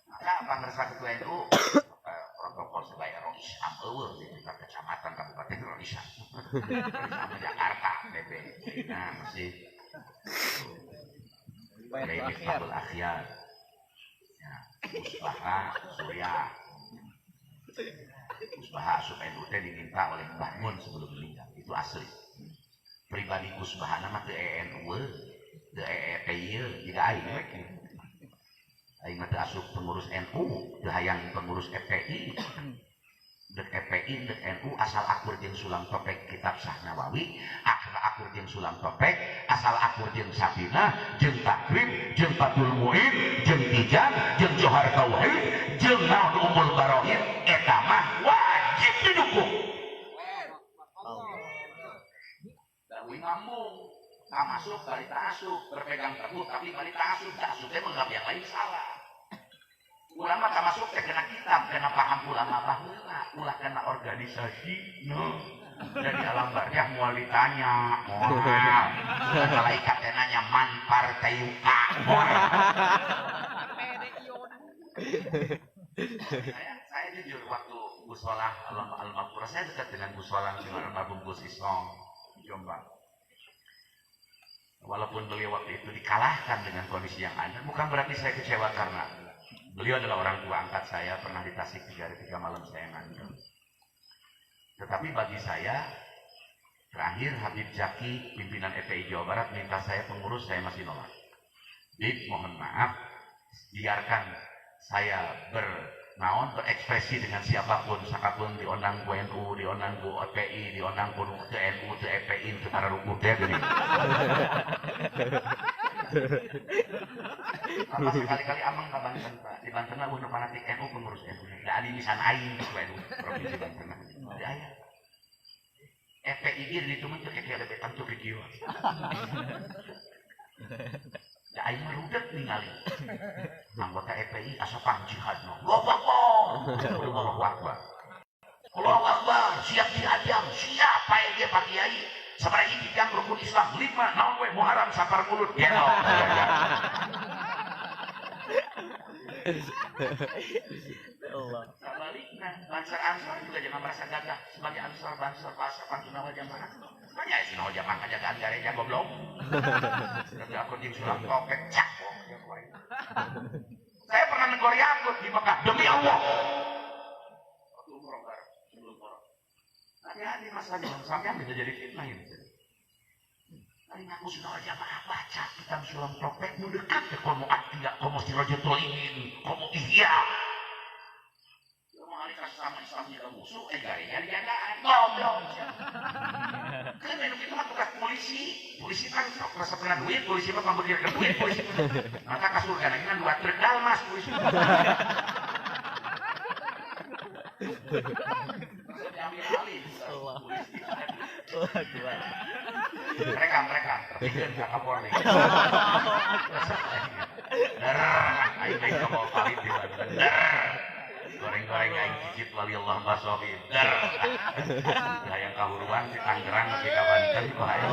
Maka pangresa ketua NU protokol sebagai rois ameueur di tingkat kecamatan kabupaten Roisa. Sama Jakarta PP. Nah, masih dari Miftahul Akhyar. Ya, Musbaha Surya. Musbaha asup NU teh diminta oleh Mbah Mun sebelum meninggal. Itu asli. Pribadi Musbaha nama teu ENU, teu EPI, tidak aing we. Aing mah teu asup pengurus NU, teu hayang pengurus FPI. Dek FPI, dek NU asal akur jeung sulam topek kitab Sah Nawawi, asal akur jeung sulam topek, asal akur jeung Safinah, jeung Takrib, jeung Fathul Muin, jeung Tijan, jeung Johar Tauhid, jeung Naun Umul Barohid, eta mah wajib didukung. Dawi ngambung, tak masuk, balik tak asup, berpegang teguh, tapi balik tak asup, tak asup, dia menganggap yang lain salah. Ulama tak masuk, teh kena kitab, kena paham ulama baheula, ulah kena organisasi, no. Jadi alam baryah mual ditanya, malaikat teh nanya man partai A, saya jujur waktu musola Al-Maqpurah, saya dekat dengan musola dengan almarhum Gus Islam Jombang. Walaupun beliau waktu itu dikalahkan dengan kondisi yang ada, bukan berarti saya kecewa karena beliau adalah orang tua angkat saya, pernah di Tasik 3 hari 3 malam saya ngandung. Tetapi bagi saya, terakhir Habib Jaki, pimpinan FPI Jawa Barat, minta saya pengurus, saya masih nolak. Bib, mohon maaf, biarkan saya berekspresi dengan siapapun, sakapun diundang ku NU, diundang ku FPI, diundang ku NU, ke FPI, ke para rukuh teh gini. Apa sekali-kali amang ke Banten, Pak. Di Banten lah udah fanatik NU, pengurus NU. Gak ada di sana aing ke NU, provinsi Banten. Di ayah. FPI ini itu mah kayak ada betan tuh kieu. Da aing mah rudet ningali. Anggota FPI asa panjihad no. Allahu Akbar. Allahu Akbar, siap diajang, siapa yang dia Pak Kiai? Sabaraha hiji jang rukun Islam 5 naon we Muharram sapar mulut ya. Allah. Sebaliknya, Ansar Ansar juga jangan merasa gagah sebagai Ansar Bansar Pasar Pantuna wal Jamaah. Banyak sih no jamaah kajagaan gareja goblok. Sudah aku jeung sulam topek cak. Saya pernah negor yakut di Mekah demi Allah. Waktu umroh bareng sebelum umroh. Hati-hati masalah jangan sampai bisa jadi fitnah ini. Tadi aku sudah jamaah baca kitab sulam topek mu dekat ke komo atiya, komo sirajatul ingin, komo ihya. Sama Islamnya ke musuh, garingnya dijagaan, goblok. Kan menurut itu mah tugas polisi kan merasa pernah duit, polisi mah pemberikan duit, polisi. Maka kasur ganang kan 2 truk dalmas polisi. Diambil alih. Mereka, tertidur ke Kapolri. aing naik kapal palit di Banten. Goreng-goreng aing cicip wali Allah basohib. Hayang kahuruan di Tangerang di ka Banten ku hayang.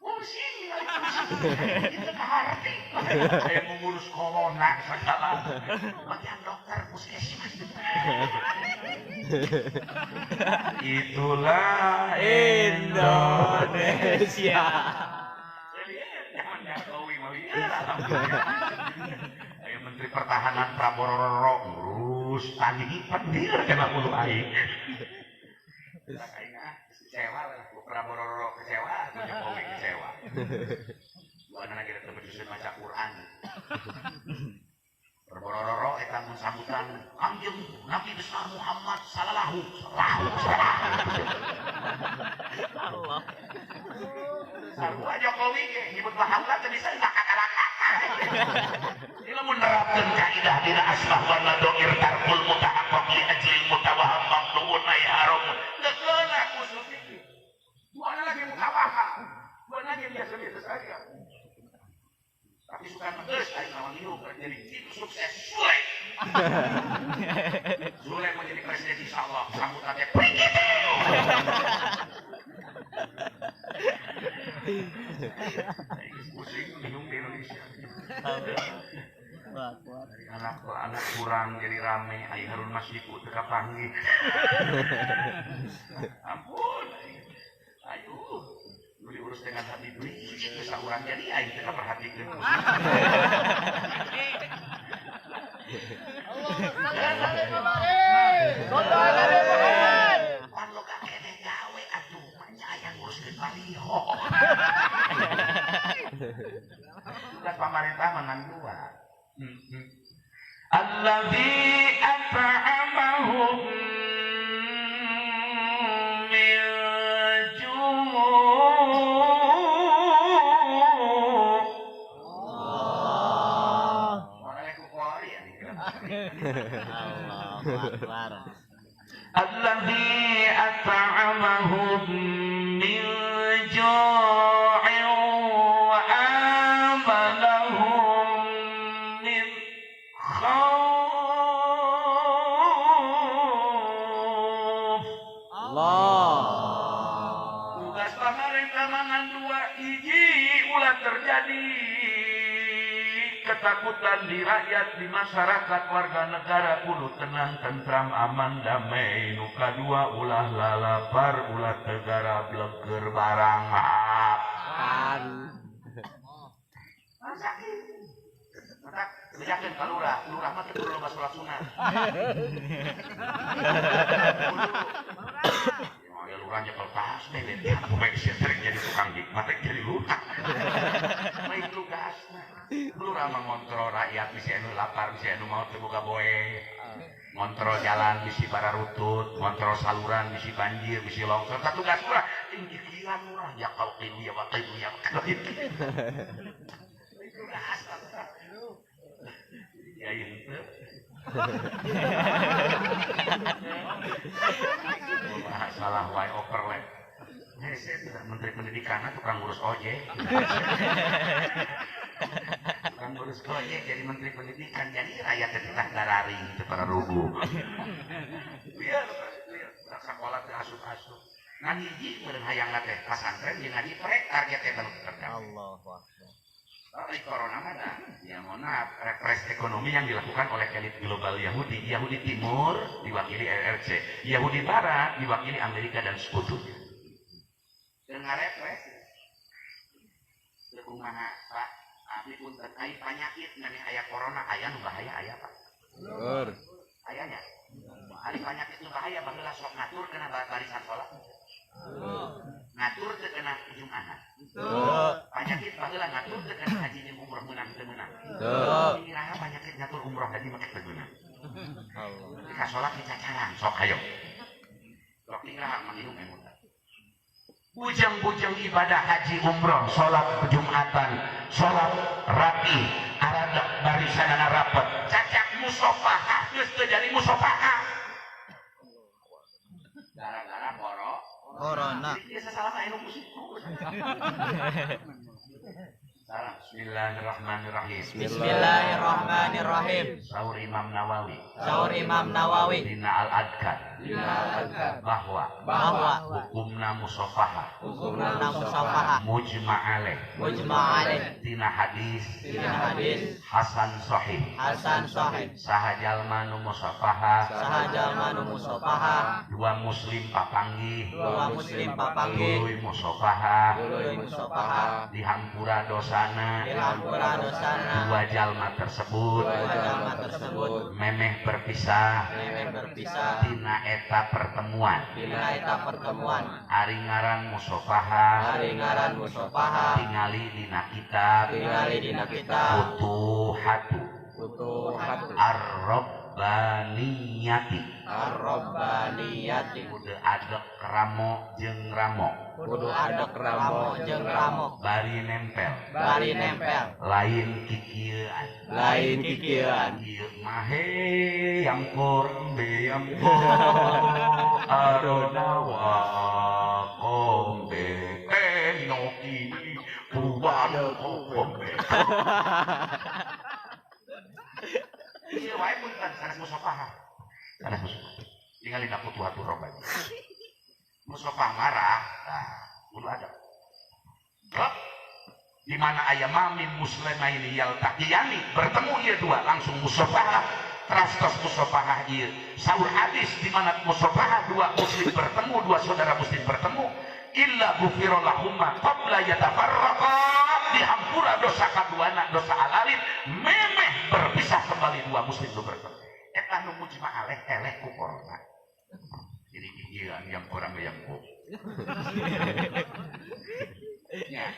Pusing. Itu kaharti. Hayang mengurus corona segala. Bagian dokter puskesmas. Itulah Indonesia. Ayo Menteri Pertahanan Prabororo ngurus tani pendir kena ulu aing. Kecewa lah, Prabororo kecewa, Jokowi kecewa. Buana lagi ada berjusun baca Quran. Prabororo eta mun sambutan Kangjeng Nabi besar Muhammad sallallahu Allah. Sarua Jokowi ge nyebut bahaula teh bisa kakak-kakak. Ini menerapkan kaidah dina asmah wa nadoir tarkul mutahaqqaq li ajli mutawahham mamnuun ay haram. Geuna khusus itu. Buana lagi mutawahham. Buana lagi biasa-biasa saja. Tapi suka ngeus aing lawan hirup jadi tim sukses Sule. Sule menjadi presiden insyaallah sambutan teh prikit. Pusing bingung di Indonesia. Anak kurang jadi rame aing Harun Masiku teu kapanggih. Ampun. Ayo diurus dengan hati duit bisa urang jadi aing teh perhatikeun. Pan lo kakek gawe atuh nya aya nguruskeun baliho. Tugas pemerintah menang dua. Allazi at'amahum min ju' Allazi at'amahum min ju'in wa amanahum min khauf. Allah. Tugas pemerintah mangan dua hiji ulah terjadi ketakutan di rakyat, di masyarakat, warga negara kudu tenang, tentram, aman, damai. Nu kadua ulah lalapar, ulah tegara bleger barang Kan. Mata kebijakan ka lurah mah teu kudu sholat sunat. Ya lurah nyekel tas teh aku bae sia jadi tukang hikmat jadi lurah. Main tugasna. Lurah mah ngontrol rakyat bisi anu lapar, bisi anu mau teu boga boe. Ngontrol jalan bisi bararutut, ngontrol saluran bisi banjir, bisi longsor. Satu tugas lurah tinggi kilan lurah ya kau kieu ya bae ya. Tugas. Ya itu. Salah wae overlap. Saya tidak Menteri Pendidikan tukang ngurus ojek. Tukang ngurus ojek jadi Menteri Pendidikan, jadi rakyat tetap dararing itu para rugu. Biar sekolah teh asup-asup. Ngaji meureun hayang teh pasantren jeung ngaji prek target eta nu tercapai. Allahu Akbar. Di corona mana? Ya mohon maaf, repres ekonomi yang dilakukan oleh elit global Yahudi. Yahudi Timur diwakili RRC, Yahudi Barat diwakili Amerika dan sekutunya. Dengan repres, lebih mana Pak? Abdi pun terkait penyakit, nani ayah corona, ayah nu bahaya ayah Pak. Ayahnya, hari penyakit nu bahaya, baheula sok ngatur kena barisan sholat. Ngatur teu kena ujung anak. Penyakit baheula ngatur teu kena haji jeung umroh meunang teu meunang. Ini raha penyakit ngatur umroh haji make teu meunang. Ketika sholat dicacaran sok hayo. Sok tinggal manginum emut. Bujang-bujang ibadah haji umroh, sholat jumatan, sholat rapi, aradak barisanana rapet, cacak musofahah, geus teu jadi musofahah. Gara-gara corona. Biasa salah anu musik. Bismillahirrahmanirrahim. Bismillahirrahmanirrahim. Sahur Imam Nawawi. Sahur Imam Nawawi. Dina al-adkar. Bahwa hukumna musafahah. Hukumna musafahah. Mujma'aleh. Mujma'aleh. Dina hadis. Hasan sahih. Hasan sahih. Sahajal manu musafahah. Sahajal manu musafahah. Dua muslim papanggih. Dua muslim papanggih. Tuluy musafahah. Tuluy musafahah. Dihampura dosana. Dihampura dosana. Dua jalma tersebut. Dua jalma tersebut. Memeh berpisah. Memeh berpisah. Dina eta pertemuan. Dina eta pertemuan. Ari ngaran musafahah. Ari ngaran musafahah. Tingali dina kitab. Tingali dina kitab. Futuhatu. Futuhatu. Ar-Rabbaniyati. Ar-Rabbaniyati. Kudu adek ramo jeung ramo. Kudu adek ramo jeung ramo. Bari nempel. Bari nempel. Lain kikieun. Lain kikieun. Ieu mah he yangkur beyangkur aronawa kombe enoki puban kombe. Ieu wae mun kan sanes musafahah. Sanes musafahah. Tinggal dina futuhatur robbani. Musafah marah, nah, kudu ada. Di mana ayam mamin muslimaini yaltaqiyani bertemu ieu dua langsung musafahah. Terus musafahah ieu sahur hadis di mana musafahah dua muslim bertemu, dua saudara muslim bertemu, illa ghufira lahumma qabla yatafarraqa, dihampura dosa kaduana, dosa alalin, memeh berpisah kembali dua muslim itu bertemu. Eta nu mujma'aleh eleh ku corona. Jadi pikiran yang orang yang kok. Ya.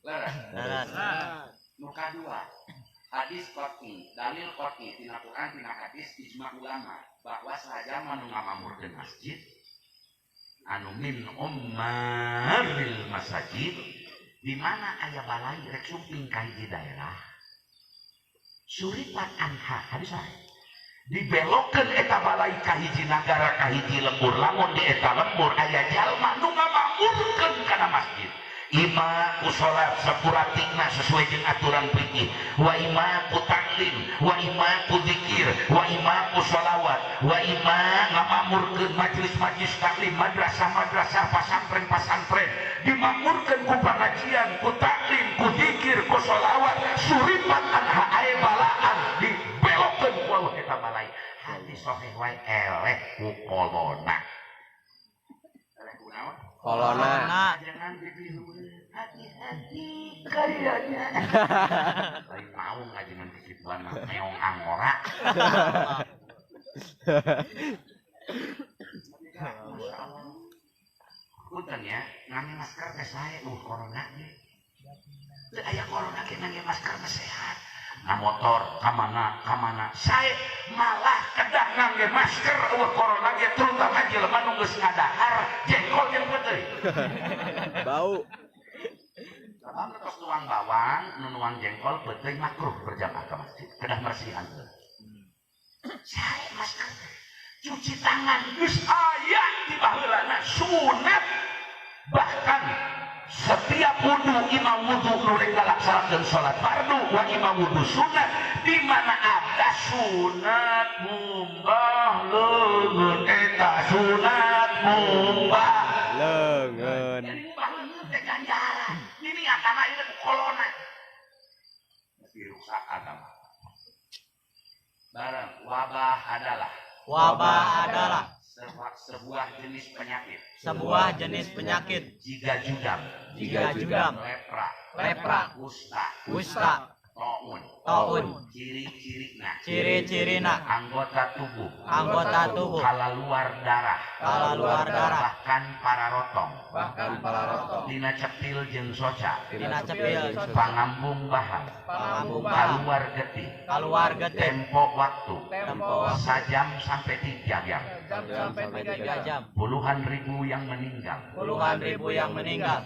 Laras. Nuka dua. Hadis qat'i, dalil qat'i tina Quran tina hadis ijma ulama bahwa sahaja manu ngamamurkeun masjid anu min ummaril masajid di mana aya balai rek sumping ka hiji daerah. Suripat anha hadis sae. Dibelokkeun eta balai ka hiji nagara ka hiji lembur, lamun di eta lembur aya jalma nu ngamamurkeun kana masjid. Ima ku salat sapuratikna sesuai jeung aturan fikih, wa ima ku taklim, wa ima ku zikir, wa ima ku shalawat, wa ima ngamamurkeun majelis-majelis taklim, madrasah-madrasah, pasantren-pasantren, dimamurkeun ku pengajian, ku taklim, ku zikir, ku shalawat, suripat anha ae balaan dibelokkeun ku Allah eta balai. Hadis sahih wae eleh ku kolona. Eleh ku naon? Kolona. Jangan ditiru. Hati-hati kayaknya. Lain mau ngajian kesibuan meong angora. Punten ya, ngangge masker teh sae corona ge. Teu aya corona ge ngangge masker teh sehat. Nah motor kamana sae malah kedah ngangge masker corona ge terutama jelema nu geus ngadahar jengkol jeung peuteui. Bau. Kalau terus nuang bawang, nuang jengkol, betul makruh berjamaah ke masjid. Kedah bersihan. Saya masker, cuci tangan, geus aya di baheulana sunat. Bahkan setiap wudu imam wudu nu rek ngalaksanakeun salat fardu wa imam wudu sunat, di mana ada sunat mumbah leungeun eta sunat mumbah Leungeun. jadi mumbah leungeun teh ganjaran. Ini akan aja kolona. Mesti rusak agama. Barang wabah adalah sebuah jenis penyakit. Sebuah jenis penyakit. Jika judam, lepra, kusta, taun, ciri-cirina, anggota tubuh, kalaluar darah, bahkan pararotong, dina cepil jeung soca, pangambung bahang, kaluar getih, tempo waktu, sajam sampai 3 jam, puluhan ribu yang meninggal, Puluhan ribu yang meninggal.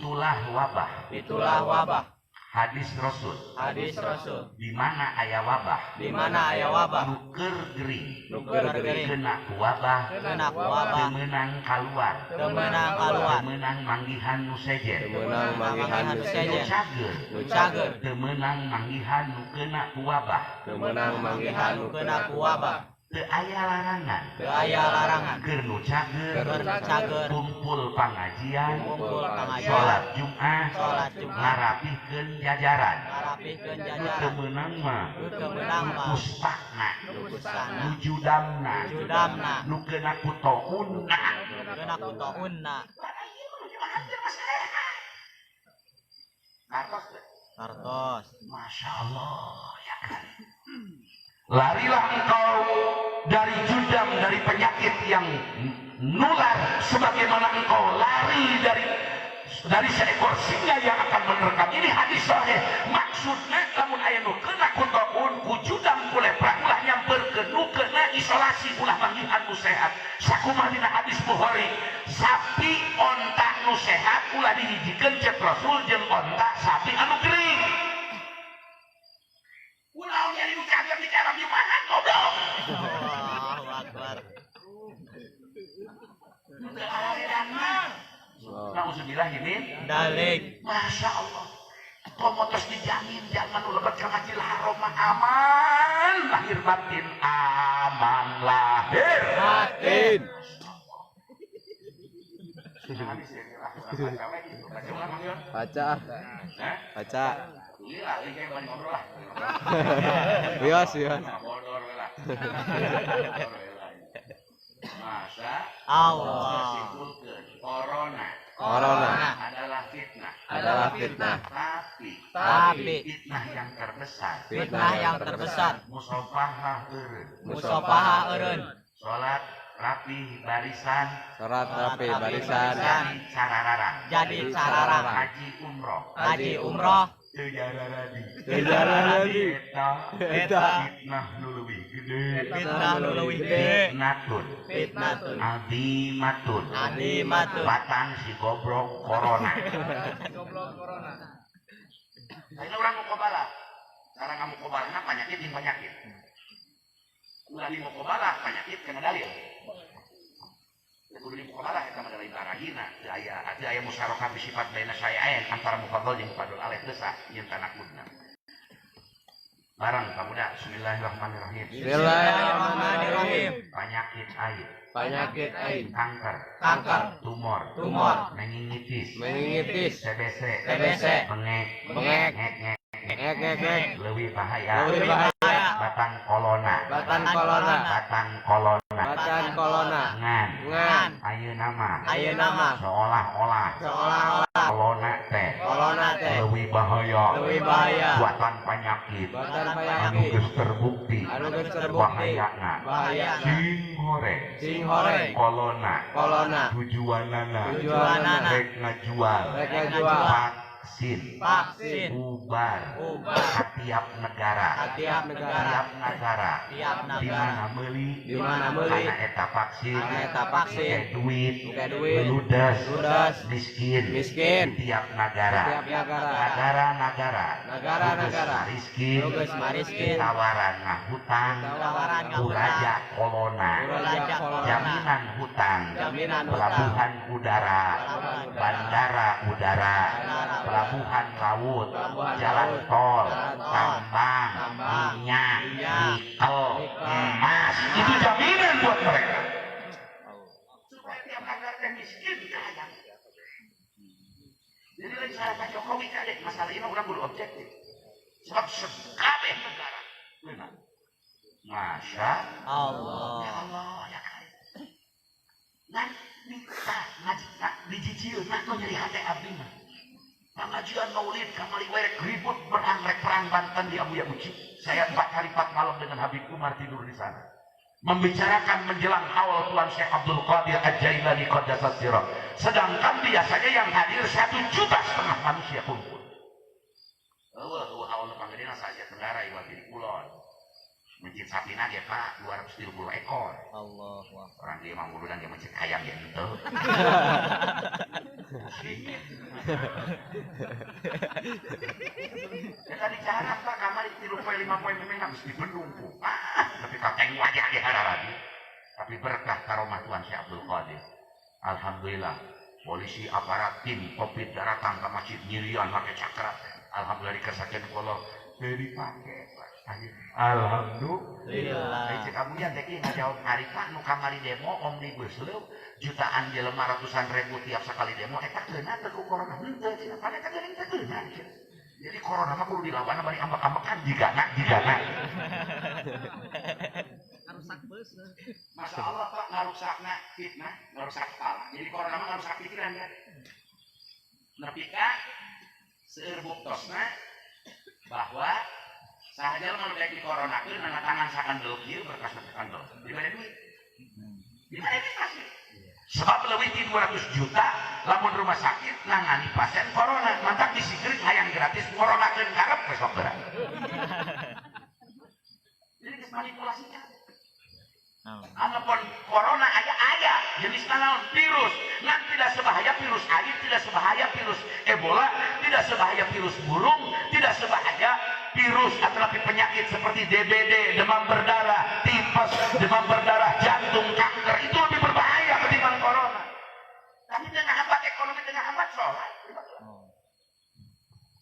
itulah wabah. Hadis Rasul. Hadis Rasul. Di mana aya wabah. Di mana aya wabah. Nuker gering. Nuker gering. Kena ku wabah. Kena ku wabah. Teu meunang kaluar. Teu meunang kaluar. Teu meunang manggihan nu sejen. Teu meunang manggihan nu sejen. Nu cager. Teu meunang manggihan nu kena ku wabah. Teu meunang manggihan nu kena ku wabah. Teu aya larangan. Teu aya larangan. Keur nu cager. Keur nu cager. Kumpul pangajian. Kumpul pangajian. Salat Jumat. Salat Jumat. Ngarapikeun jajaran. Ngarapikeun Nu jajaran. teu meunang mah. Nu teu meunang mah. Kustakna. Nu kusana. Nu judamna. Judamna. Nu kena ku tounna. Nu kena ku taunna. Kartos. Masya Allah, ya kan. Larilah engkau dari judam, dari penyakit yang nular, sebagaimana engkau lari dari seekor singa yang akan menerkam. Ini hadis sahih. Maksudnya lamun aya nu kena ku taun, ku judam, ku lepra, ulah nyamperkeun, nu kena isolasi, ulah manggihan nu sehat. Sakumaha dina hadis Bukhari, sapi onta nu sehat ulah dihijikeun cek Rasul jeung onta sapi anu gering. Ulah nyari nu cager di cara gimana goblok. Allahu Akbar. Nauzubillah ini. Dalik. Masya Allah. Komotos dijamin jangan ulebat ke Masjidil Haram aman lahir batin, aman lahir Batin. Baca. Baca. Bios. Masa Allah. simpulkeun Corona adalah fitnah. Tapi fitnah yang terbesar. Musafaha eureun. Salat rapi barisan. Jadi sararang. Haji umroh. Teu jararadi. Eta fitnah nu leuwih gede. Fitnatun. Adimatun. Batang si goblok corona. Ini orang mukobala. Cara kamu kobalana penyakit yang penyakit. Ulah di mukobala penyakit kena dalil. Kudu di mukobala eta mah dalil barahina. Aya musyarakah bisifat baina syai'ain antara mufaddal jeung mufaddal alaih desa jeung tanakudna. Barang pemuda, bismillahirrahmanirrahim. Bismillahirrahmanirrahim. Penyakit ain. Kanker. Tumor. Meningitis. TBC. Bengek. Leuwih bahaya. Batang kolona. Ngan. Ayeuna mah. Seolah-olah. Kolona teh. Leuwih bahaya. Buatan penyakit. Anu geus terbukti. Bahayana. Sing horeng. Kolona. Tujuanana. Rek ngajual. Vaksin. Bubar. Setiap negara. Di mana meuli. Karena eta vaksin. Duit. Ludes. Miskin. Tiap negara. Negara. Miskin. Tawaran ngahutang. Raja kolona. Jaminan hutang. Pelabuhan udara. Bandara udara. Pelabuhan laut, jalan tol, tambang, minyak, nikel, emas, itu jaminan buat mereka. Supaya tiap negara yang miskin kaya. Jadi lagi salah Pak Jokowi kadek masalah ini orang kudu objektif. Sebab sekabeh negara benar. Masya Allah. Ya Allah ya kali. Nan minta ngaji dijicil nak nyari hati abdi mah. Pengajian maulid kamali werek ribut perang Banten di Abu Yabuci. Saya 4 hari 4 malam dengan Habib Umar tidur di sana. Membicarakan menjelang awal Tuan Syekh Abdul Qadir Al-Jailani Qaddasas Sirah. Sedangkan biasanya yang hadir 1,5 juta manusia kumpul. Awal panggilnya saja Tenggara iwat di Kulon. Masjid Sapina dia Pak 270 ekor. Allah. Orang dia mau dan dia masjid ayam ya gitu. Ya tadi cara Pak kamar 3 poin 5 poin memang harus dibendung Bu. Tapi kakek wajah di lagi. Tapi berkah karomah Tuhan Syekh Abdul Qadir. Alhamdulillah. Polisi aparat tim Covid datang ke masjid nyirian pakai cakra. Alhamdulillah dikesakin kalau dari pakai. Alhamdulillah. Cek kamu ya teki ngajawab hari Pak nu kamari demo omnibus law jutaan jelema ratusan ribu tiap sekali demo eta keuna teu ku corona henteu cenah pada teh geuning teu keuna. Jadi corona mah kudu dilawan bari ambak-ambakan jigana. Ngarusak beus. Masya Allah Pak ngarusakna fitnah, ngarusak kepala. Jadi corona mah ngarusak pikiran ya. Nepi ka seueur buktosna bahwa sahaja lo baik di corona itu nana tangan sakandel kieu berkas sakandel. Di mana duit? Di mana duit pasti? Sebab lebih di 200 juta lamun rumah sakit nangani pasien corona, mantap disikeun hayang gratis corona keun karep besok berat. Jadi geus manipulasi kan. Anapun corona aya jenis naon virus, ngan tidak sebahaya virus air, tidak sebahaya virus Ebola, tidak sebahaya virus burung, tidak sebahaya virus atau penyakit seperti DBD, demam berdarah, tipes, demam berdarah, jantung, kanker itu lebih berbahaya ketimbang corona. Tapi dengan hambat ekonomi, dengan hambat sholat.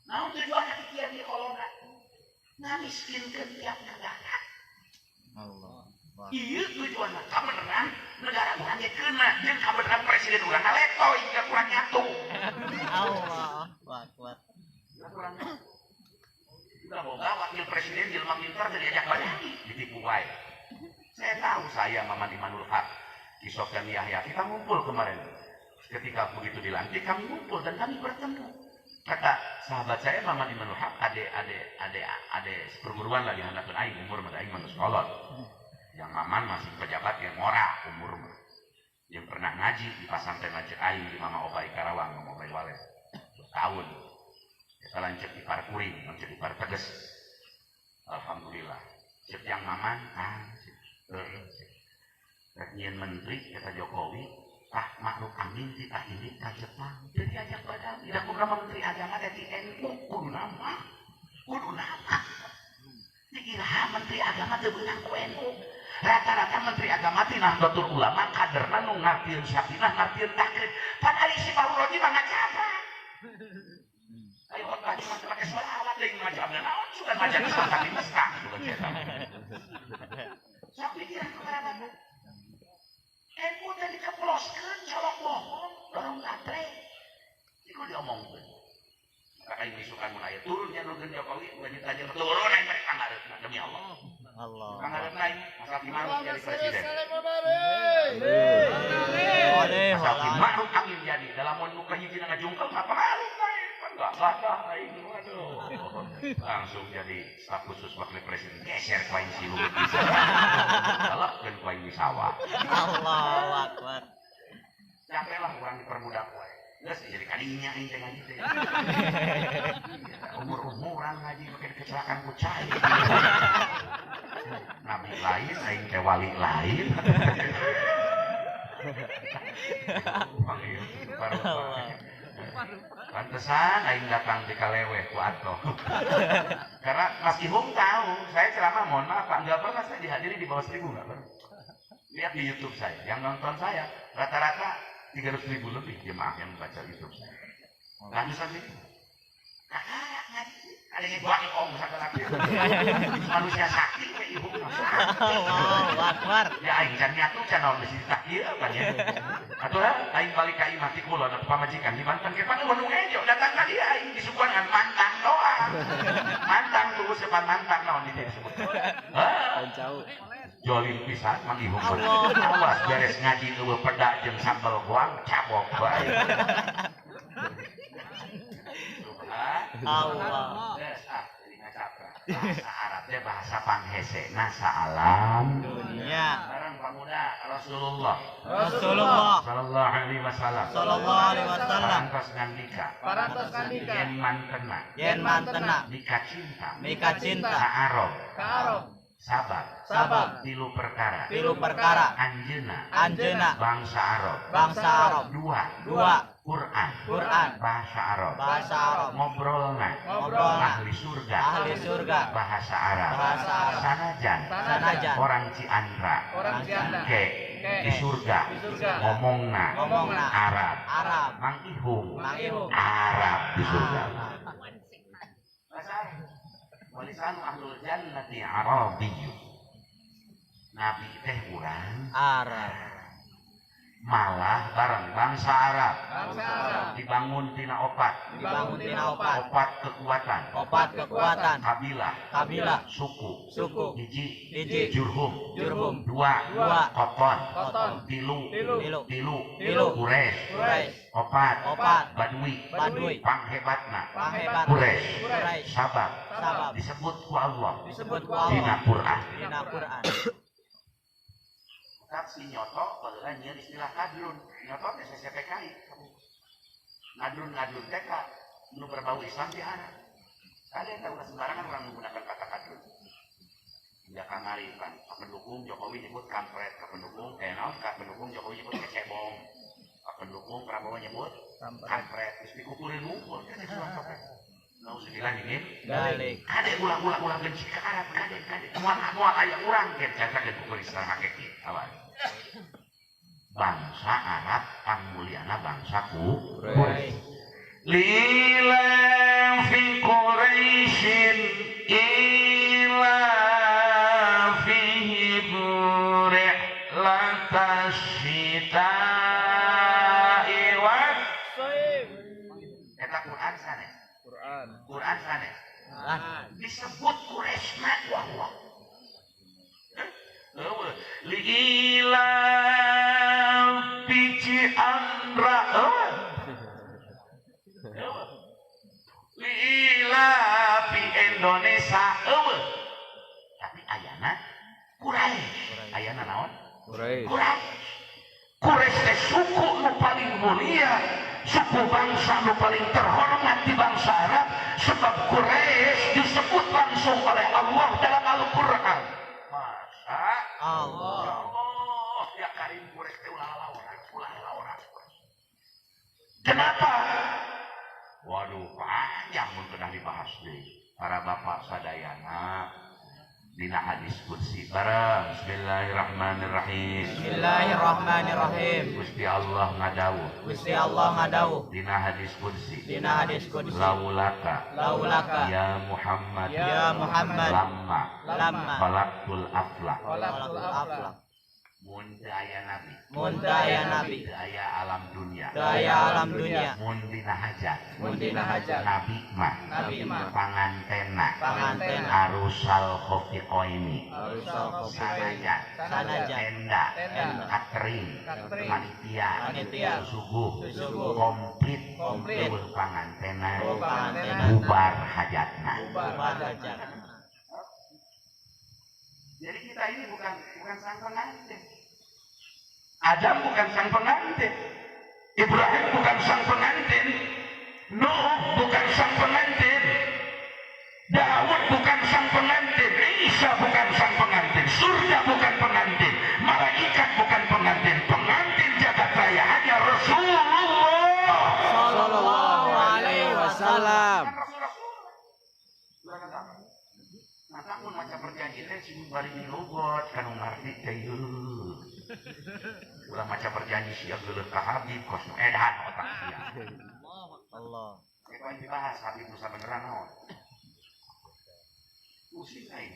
Nah tujuannya pikiran di corona, ngamiskinkan tiap negara. Iya tujuannya, kebenaran negara orang yang kena, dan kebenaran presiden orang ngaleto, hingga kurang nyatu. Allah Akbar. Kurang nyatu. Kita boga wakil presiden jelma pintar jadi ajak badani ditipu wae. Saya tahu saya Maman Imanul Haq, Ki Sofyan Yahya, kita ngumpul kemarin. Ketika begitu dilantik kami ngumpul dan kami bertemu. Kata sahabat saya Maman Imanul Haq, ade seperguruan lagi handapun aing umur mah aing mah sekolah. Yang Maman masih pejabat yang ngora umur mah. Yang pernah ngaji di pesantren Lanjut Aing di Mama Obai Karawang, Mama Obai Walet. Tahun. Kita lanjut di Parkuring, lanjut di Parteges. Alhamdulillah. Cek yang Maman, Nyian Menteri, kata Jokowi, makhluk amin, titah ini, tak Jepang. Jadi ajak badan, tidak kurang Menteri Agama dari NU, kudu nama. Dikira Menteri Agama tebenang ku NU. Rata-rata Menteri Agama ti Nahdlatul Ulama, kaderna nu ngartieun Sakinah, ngartieun takrib. Padahal isi Pauroji mah ngacapa. Ayo baju mah pakai selawat deui majamna naon sugan majan selatan di Mekah bukan cetak. Sok pikiran keberatan. NU teh dikeploskeun colok bohong, dorong gatre. Iku diomongkeun. Maka ini sukan mun aya turunnya nukeun Jokowi udah ditanya turun aing mereka ngareupna demi Allah. Allah. Ngareupna aing Masal Kimaruf jadi presiden. Masal Kimaruf amin jadi dalam mun nu kahiji ngajungkel apa harus enggak aing waduh. Langsung jadi staf khusus wakil presiden geser ku aing si luhut bisa. Kalahkeun ku aing di sawah. Allahu Akbar. Capek lah orang diperbudak wae. Geus jadi kadinya aing teh ngaji teh. Umur-umuran ngaji makin kecelakaan ku cai. Nabi lain aing teh wali lain. Panggil pantesan aing datang di Kaleweh ku Ato. Karena Mas Ihung tahu, saya ceramah mohon maaf Pak, enggak pernah saya dihadiri di bawah 1000 enggak pernah. Lihat di YouTube saya, yang nonton saya rata-rata 300.000 lebih jemaah yang membaca YouTube saya. Lanjutan sih. Kakak ngaji. Ada yang buang om sakit. Manusia sakti kayak ibu. Allahu Akbar. Ya aing can nyatu can naon mesti tak ieu kan ya. Atuh aing balik ka imah ti kula na pamajikan di mantan ke pan nu ejo datang ka dia aing disuguhan ngan mantang doang. Mantang tuh sepan mantang naon disebut. Jauh. Jolim pisan Mang Ihung. Awas beres ngaji eueuh pedak jeung sambal goang cabok bae. Allah. Bahasa Arabnya bahasa panghesena saalam Dunia. Sekarang pemuda Rasulullah Sallallahu Alaihi Wasallam Parantos ngandika Yen mantena Nika cinta Ka Arab Sabar Tilu perkara Anjeuna Bangsa Arab Dua Quran. Quran. Bahasa Arab. Bahasa Arab. Ngobrolna. Ngobrolna. Ahli surga. Ahli surga. Bahasa Arab. Bahasa Arab. Sanajan. Sanajan. Orang Ciandra. Orang Cianda. Ke di surga. Ngomongna. Arab. Arab. Mang Ihung. Mang Ihung. Arab di surga. Arab. Walisan ahlul jannati Arabiyyun. Nabi teh urang Arab. malah bareng bangsa Arab. Bangsa Arab. Dibangun tina opat. Dibangun tina opat. Opat kekuatan. Opat kekuatan. Kabilah. Kabilah. Suku. Suku. Hiji. Jurhum. Jurhum. Dua. Koton. Tilu. Tilu. Quraisy. Opat. Badui. Panghebatna. Quraisy. Sabab. Disebut ku Allah. Dina Quran. Si nyoto balanya istilah kadrun. Nyoto teh SPKI. Ngadrun TK nu berbau Islam di Arab. Kalian tahu sembarangan orang menggunakan kata kadrun. Ya kamari kan pendukung Jokowi nyebut kampret, pendukung pendukung Jokowi nyebut kecebong. Pendukung Prabowo nyebut kampret. Terus dikukurin ngumpul kan Islam topet. Nau sebilang ini. Balik. Kade ulang benci ke Arab, kade. Mual aya urang kan cara ke ukur Islam hakiki. Awan. Bangsa Arab pangmuliana bangsaku Quraisy. Lila fi Quraisyin ila fihi rihlatasyita'i was shaib. Eta Quran sanes. Quran sanes. Disebut Quraisy mah Allah. Lila pici andra lila pi Indonesia tapi ayana Quraisy ayana naon Quraisy teh suku nu paling mulia, suku bangsa nu paling terhormat di bangsa Arab, sebab Quraisy disebut langsung oleh Allah dalam Al-Qur'an. Allah. Ya Allah, ya Karim Quraisy teh ulah orang. Kenapa? Waduh, panjang mun kedah dibahas deui. Para bapak sadayana dina hadis qudsi bareng. Bismillahirrahmanirrahim. Gusti Allah ngadawuh. Dina hadis qudsi. Laulaka. Ya Muhammad. Lamma. Khalaqtul aflaq. Mun teu aya nabi. Teu aya alam dunia. Mun dina hajat. Nabi mah. Pangantena. Arusal khofiqoini. Sanajan. Tenda. Catering. Panitia. Suguh. Komplit. Eueuh pangantena. Bubar hajatna. Jadi kita ini bukan sang pengantin. Adam bukan sang pengantin. Ibrahim bukan sang pengantin. Nuh bukan sang pengantin. Daud bukan sang pengantin. Isa bukan sang pengantin. Surga bukan pengantin. Malaikat bukan pengantin. Pengantin jagat raya hanya Rasulullah sallallahu alaihi wasallam. Namun macam perjanjian teh sing bari dilogot kanu ngarti teh yeuh. Ulah macam perjanji sia geuleuh ka Habib kos nu edan otak sia. Allah. Eta yang dibahas Habib nu sabeneran naon? Pusing aing.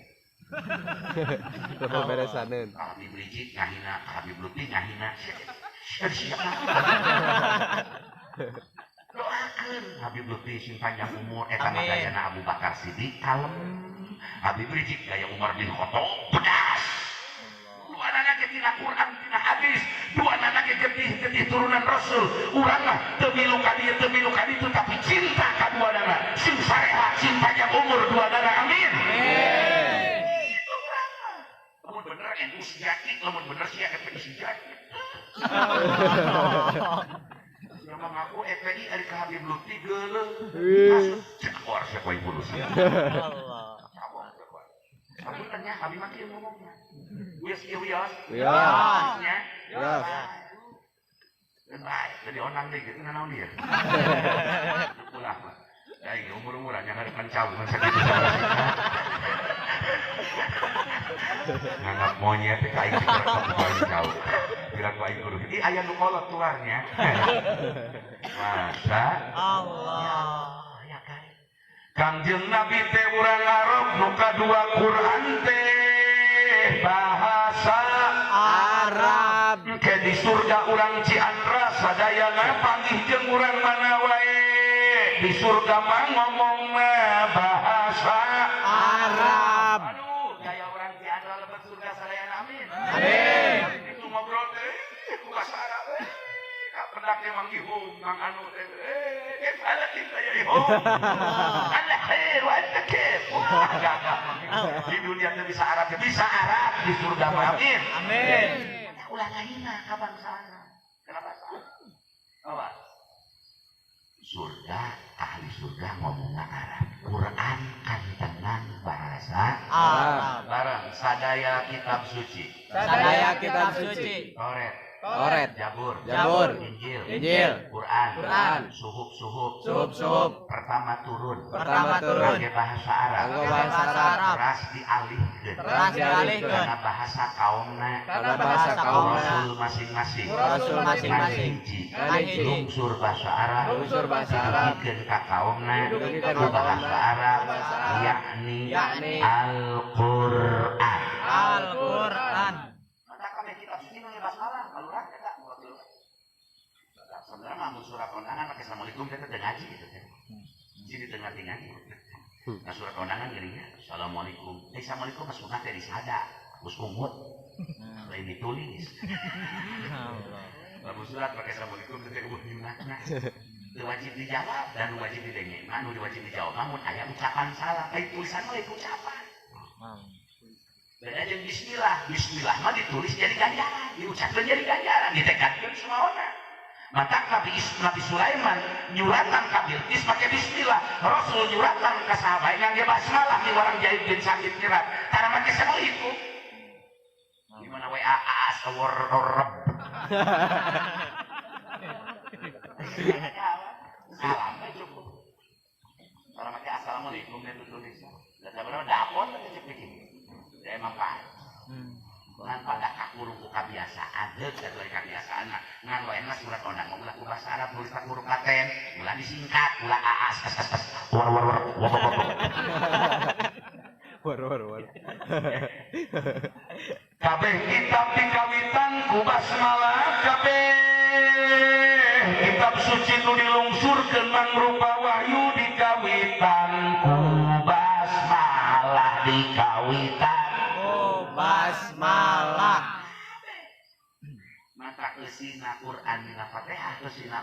Kudu beresaneun. Habib Rijik ngahina, Habib Lutfi ngahina. Sia. Doakeun Habib Lutfi sing panjang umur eta mah gayana Abu Bakar Siddiq kalem. Habib Rijik gaya Umar bin Khattab pedas. Dua anak tina Quran tina hadis, dua anak getih turunan Rasul. Urang mah teu milu ka dieu teu milu ka ditu tapi cinta ka dua anak. Sing sareha, sing panjang umur dua anak. Amin. Itu urang mah. Lamun bener NU sejati, lamun bener sia FPI sejati. Yang mengaku FPI ari ka Habib Lutfi geuleuh. Masuk cekor sia poe bulus. Allah. Tapi tanya Habib makin ngomongnya. Wios. baik, jadi onang deh gitu nanaon dia. Ulah mah. Ya ini umur-umuran yang ada kencau kan segitu sama sih. Nganggap monyet kain di kerak jauh. Bilang ku aing guru. Ini aya nu kolot keluarnya. Masa Allah. ya kan. Kangjeng Nabi teh urang Arab nu kadua Quran teh bahasa Arab. ke di surga urang Ciandra sadayana panggih jeung urang mana wae di surga mah ngomongna bahasa Arab. aduh gaya urang Ciandra lebet surga sadayana amin Amin. itu ngobrol teh bahasa Arab ka pendaknya manggihum mang anu teh kepala kita ya ihum Allah khair wa anta khair di dunia teh bisa Arab di surga mah amin Amin. ulah ngahina ka bangsa Arab kenapa salah apa surga ahli surga ngomongna Arab Quran kantenan bahasa Arab. bareng sadaya kitab suci Sadaya kitab suci. Toret, Zabur, Injil, Quran, Suhub, pertama turun, Ngangge bahasa Arab, teras dialihkeun, karena bahasa kaumna, Rasul masing-masing, hiji, lungsur bahasa Arab, dibagikeun ka kaumna, ku bahasa Arab, yakni Al-Qur'an. Al-Quran. Sebenarnya ngambut surat kondangan pakai assalamualaikum kita udah ngaji gitu kan. Di tengah-tengah. Nah surat kondangan gerinya assalamualaikum. Assalamualaikum mas sunat dari sada. Terus umut. Lain ditulis. Ngambut surat pakai assalamualaikum kita ubah gimana. Itu wajib dijawab dan wajib didengin. Manu wajib dijawab. Namun ayat ucapan salah. Kayak tulisan lo itu ucapan. Beda jeung bismillah. Bismillah mah ditulis jadi ganjaran. Diucapkan jadi ganjaran. Ditekatkan semua orang. Maka Nabi Sulaiman nyuratan ka Bilqis pakai bismillah. Rasul nyuratan ka sahabat ngangge basmalah di warang Zaid bin Sabit nyerat. Karena make semua itu. Gimana WA asawar rabb. Salam cukup. Karena make assalamualaikum itu tulis. Dan sebenarnya dapot teh cepet ini. Dia emang kan. Ngan pada kakurung ku kebiasaan dari kebiasaan ngan waena surat ondang ulah ku bahasa Arab nulis tak huruf laten ulah disingkat ulah aas war kabeh kitab dikawitan ku basmalah kabeh kitab suci nu dilungsurkeun mangrupa wahyu dikawitan ku basmalah dikawitan Basmalah. Maka eusina Quran dina Fatihah, eusina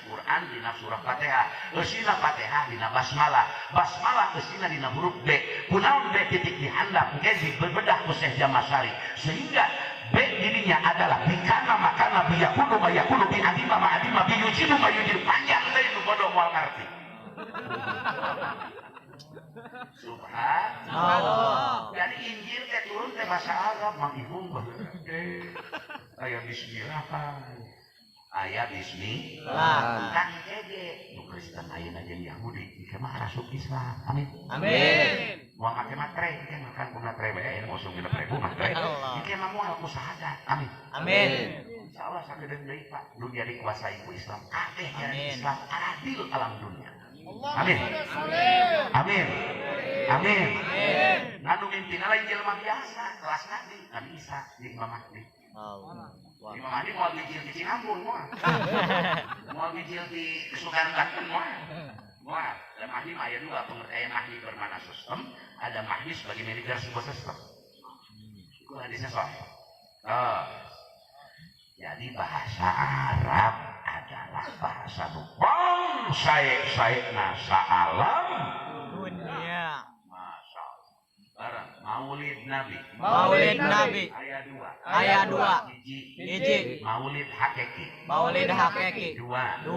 Quran dina surah Fatihah, eusina Fatihah dina basmalah. Basmalah eusina dina huruf B. Kunaon B titik dihandap engke dibedah ku Syekh Jamasari. Sehingga B dirinya adalah bikana makana biyakunu mayakunu bi adima ma adima bi yujidu ma yujid panjang teh nu bodoh moal ngarti. Subhanallah. Dari Injil teh turun teh bahasa Arab mang ibung aya bismillah kan. Aya bismillah. Kan kege nu Kristen ayeuna jeung Yahudi ieu mah rasuk Islam. Amin. Amin. Moal make matre ieu mah kan puna tre bae anu usung dina prebu matre. Ieu mah moal ku sahadat. Amin. Amin. Insyaallah sakedeung deui Pak nu dia dikuasai ku Islam. Kabeh jadi Islam adil alam dunia. Amin. Amin. Amin. Nganu mimpina lain jelema biasa, kelas Nabi, Nabi Isa, di Imam Mahdi. Imam Mahdi mau bijil di Ciambung moal. Mau bijil di Kesukaran Banten moal. Moal. Dan Mahdi mah aya dua pengertian Mahdi bermakna sistem, ada Mahdi sebagai manajer sebuah sistem. Itu hadisnya sahih. Jadi bahasa Arab adalah bahasa bang sae-saena saalam Dunia. Masya Allah. Barang Maulid Nabi. Maulid Nabi. Ayat 2. Ayat 2. Hiji. Maulid hakiki. Maulid hakiki. 2. 2.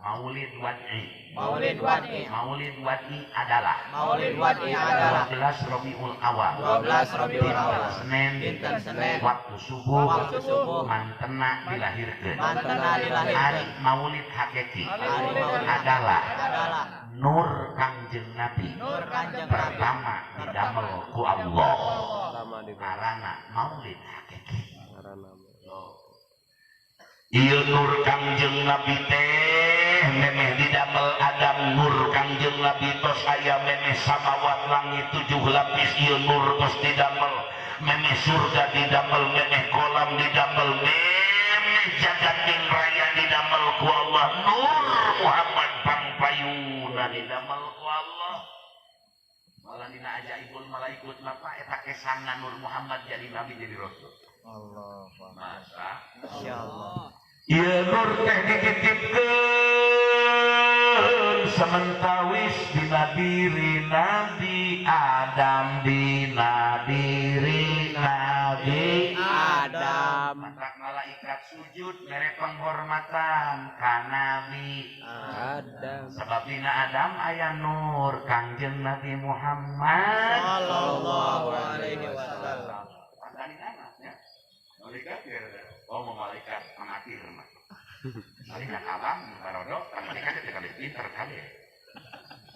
Maulid wad'i. Maulid wad'i. Maulid wad'i adalah Maulid wad'i adalah 12 Rabiul Awal. 12 Rabiul Awal. Senin. Dinten Senin. Waktu subuh. Waktu subuh. Mantena dilahirkeun. Mantena dilahirkeun. Hari Maulid hakiki Hari Maulid adalah Nur Kangjeng Nabi. Nur Kanjeng Nabi. Pertama didamel ku Allah. Pertama di Karana Maulid hakiki. karena Ieu Nur Kangjeng Nabi teh memeh didamel Adam. Nur Kangjeng Nabi tos aya memeh samawat langit 7 lapis. Ieu nur tos didamel memeh surga didamel, memeh kolam didamel, memeh jagat ing raya didamel ku Allah. Nur Muhammad pangpayuna didamel ku Allah. Malah dina ajaibul malaikut Bapak eta kesana Nur Muhammad jadi nabi jadi rasul. Allah. Masa Insyaallah. ieu nur teh dititipkeun sementawis dina diri Nabi Adam, dina diri Nabi Adam. maka malaikat sujud mere penghormatan ka Nabi Adam. sebab dina Adam aya nur Kangjeng Nabi Muhammad Sallallahu alaihi wasallam. Malaikat ya, malaikat amatir mah. Malaikat alam, barodok, malaikat itu kali pinter kali.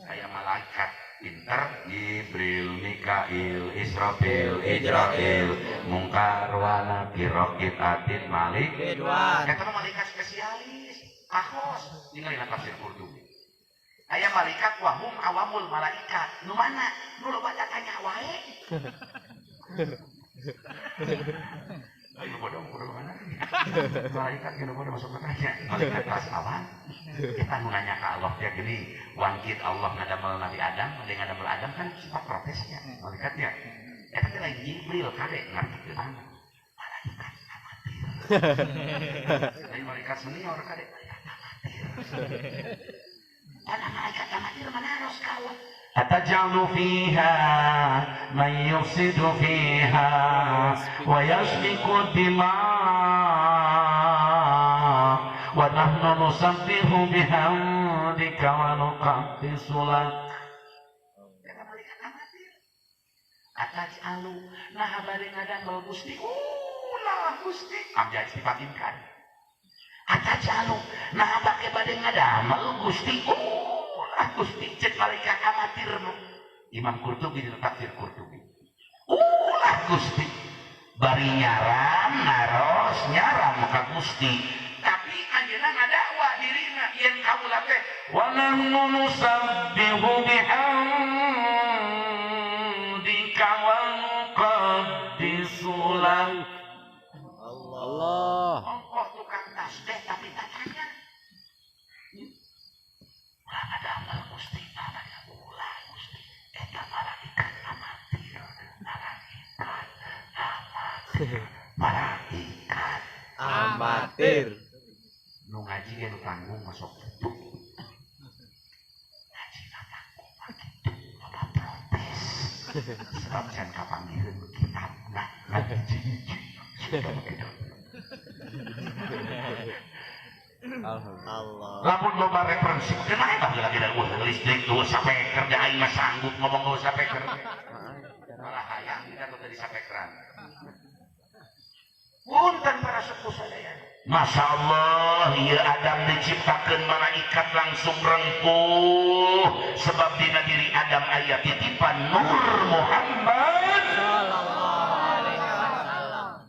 Saya malaikat pinter, Jibril, Mikail, Israfil, Ijrail, Mungkar, wa Nakir, Raqib, Atid, Malik, Ridwan. eta mah malaikat spesialis, ahos, tinggalin tafsir Qurtubi. Aya malaikat wahum awamul malaikat. Nu mana? Nu loba tanya wae. Ayo bodoh mana? Malaikat yang bodoh masuk ke tanya. Malaikat kelas awal. Kita mau nanya ke Allah ya gini. Wangkit Allah ngadamel Nabi Adam, ada yang ngadamel Adam kan sifat protesnya. Malaikatnya. Eta teh lain Jibril kade ngartikeun. Malaikat amatir. Lain malaikat senior kade malaikat amatir. Ada malaikat amatir mana harus kawan. Atajalu fiha man yufsidu fiha wa yasfiku dima wa nahnu nusabbihu bihamdika wa nuqaddisu lak. Atajalu nah bari ngadamel Gusti ulah Gusti amja istifatimkan. Atajalu nah bake bade ngadamel Gusti Gusti cek malaikat amatir Imam Qurtubi di tafsir Qurtubi ulah Gusti bari nyaram naros nyaram ka Gusti tapi anjeunna ngadakwa dirina yen kaula teh wa nahnu nusabbihu bihamdika wa nuqaddisu lak. Allah. Ongkoh tukang tasbih tapi tatanya ada amal Gusti, ada ulah Gusti. Eta malaikat amatir, malaikat Amatir. nu ngaji ge nu tanggung masuk itu. Ngaji na tanggung mah kitu, apa protes. Sebab can kapanggieun kitabna ngaji hiji. Allah. Lamun loba referensi, kenapa lagi ada listrik tuh sampai kerja aing mah sanggup ngomong gak sampai kerja. Malah hayang kita tuh tadi sampai keran. Punten para sepuh sadaya. Masya Allah, ya Adam diciptakan malaikat langsung rengkuh. Sebab dina diri Adam ayat titipan Nur Muhammad.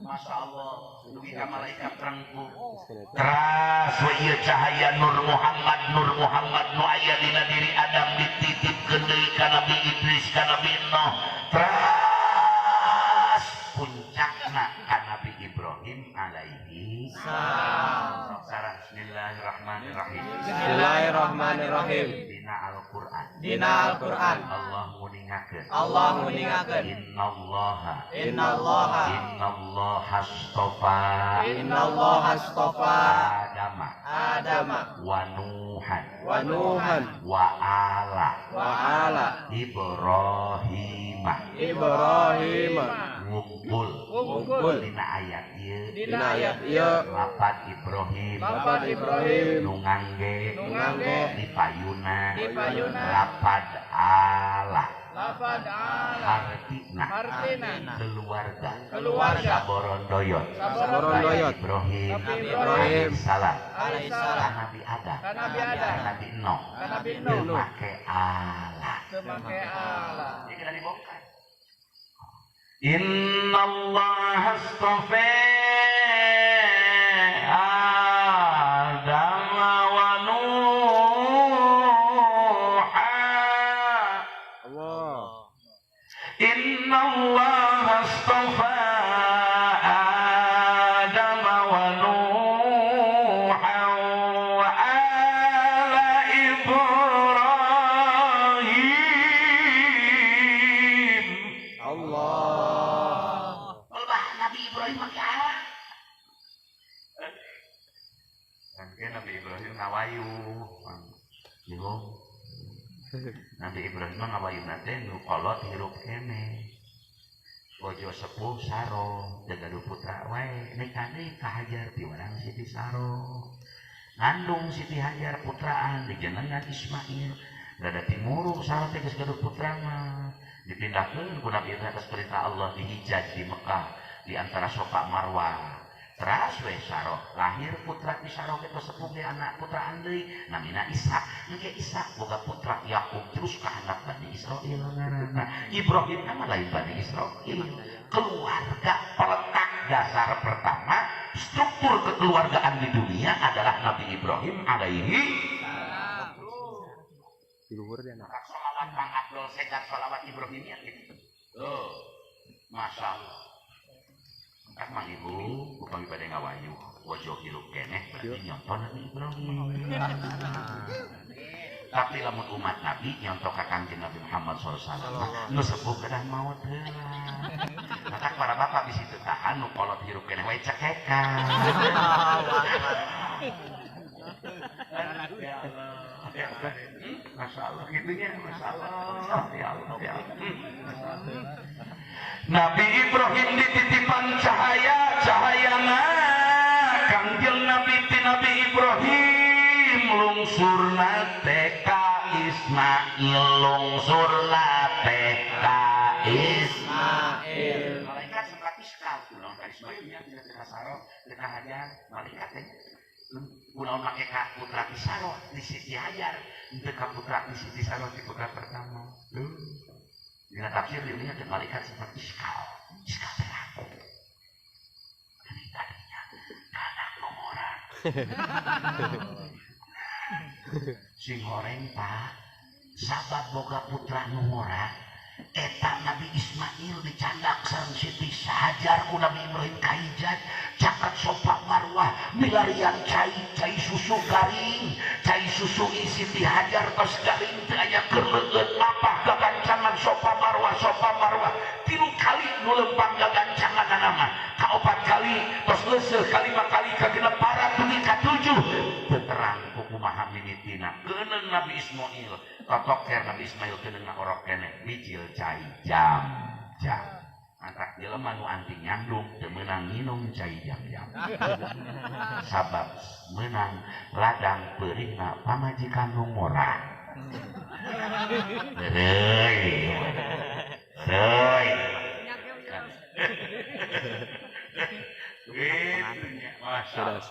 Masya Allah, dugi ka malaikat rengkuh. Teras wa ieu cahaya Nur Muhammad nu aya dina diri Adam dititipkeun deui ka Nabi Idris ka Nabi Nuh. Teras puncakna ka Nabi Ibrahim alaihi salam. Bismillahirrahmanirrahim. Bismillahirrahmanirrahim. Dina Al-Qur'an. Dina Al-Qur'an. Allah muningakeun. Allah muningakeun. Innallaha astofa Adama wa Nuhan wa Nuhan wa ala wa ala Ibrahim Ibrahim ngumpul Ngumpul. dina ayat ieu Dina ayat ieu lapan Ibrahim lapan Ibrahim nu ngangge di payuna lapan Allah lapan Allah artina keluarga Saborondoyot Ibrahim Ibrahim salam alaihissalam Nabi Adam Nabi Adam Nabi Nuh Nabi Nuh make Allah semake Allah ini kita dibongkar Inna Allah astafa Adam wa Nuha Allah Inna Allah astafa Adam wa Nuha wa ala Ibrahim Allah Nabi Ibrahim make Allah kan Nabi Ibrahim ngawayu yo Nabi Ibrahim ngawayu nate nu kolot hirup kene bojo sepuh saro jagadu putra wae nikah Hajar ti warang Siti Saro ngandung Siti Hajar putraan dijenengan Ismail rada timurung saro teh geus gaduh putra mah dipindahkeun ku Nabi atas perintah Allah dihijaj di Mekah di antara Safa Marwah teras we Saro lahir putra di Saro kita sepuh ge anak putra deui namina Ishak engke Ishak boga putra Yakub terus ka anak Bani Israil ngaranna Ibrahim nama lain Bani Israil keluarga peletak dasar pertama struktur kekeluargaan di dunia adalah Nabi Ibrahim alaihi di luhur dia nak sholawat Bang Abdul Segar sholawat Ibrahimiyah gitu tuh Masya Allah kan mang ibu upami pada ngawayu wajah hirup keneh berarti nyonton Nabi Ibrahim tapi lamun umat Nabi nyontok ka Kangjeng Nabi Muhammad SAW nu sepuh kedah maut heula maka para bapak bisi teu tahan nu kolot hirup keneh wae cekekan Masya Allah gitunya Masya Allah ya Allah ya Nabi Ibrahim dititipan cahayana Kangjeng Nabi ti Nabi Ibrahim lungsurna teka Ismail lungsurna teka Ismail malaikat seperti sekal pulang ka Ismailnya tidak terasaro teka Hajar malaikat pulau make ka putra Saro di Siti Hajar teka putra di Siti Saro di putra pertama dengan tafsir dirinya dan malaikat seperti iskal terang ini tadinya karena komoran sing horeng pak sahabat boga putra nungora eta Nabi Ismail dicandak sareng Siti Hajar ku Nabi Ibrahim kahijat cakat Safa Marwah milarian cai susu garing cai susu Siti Hajar tos garing teu aya keur leueut mapah gagancangan Safa Marwah 3 kali nu lempang gagancanganna mah kaopat kali tos leuseuh kalima kali kagenep parat dugi ka 7 teu terang ku kumaha mimitina keuneng Nabi Ismail totoker Nabi Ismail keuneng orok keneh bijil cai jam angkat jelema nu anti nyandung teu meunang nginum cai jam-jam sabab meunang ladang peurigna pamajikan nu ngora Reuy Masya Allah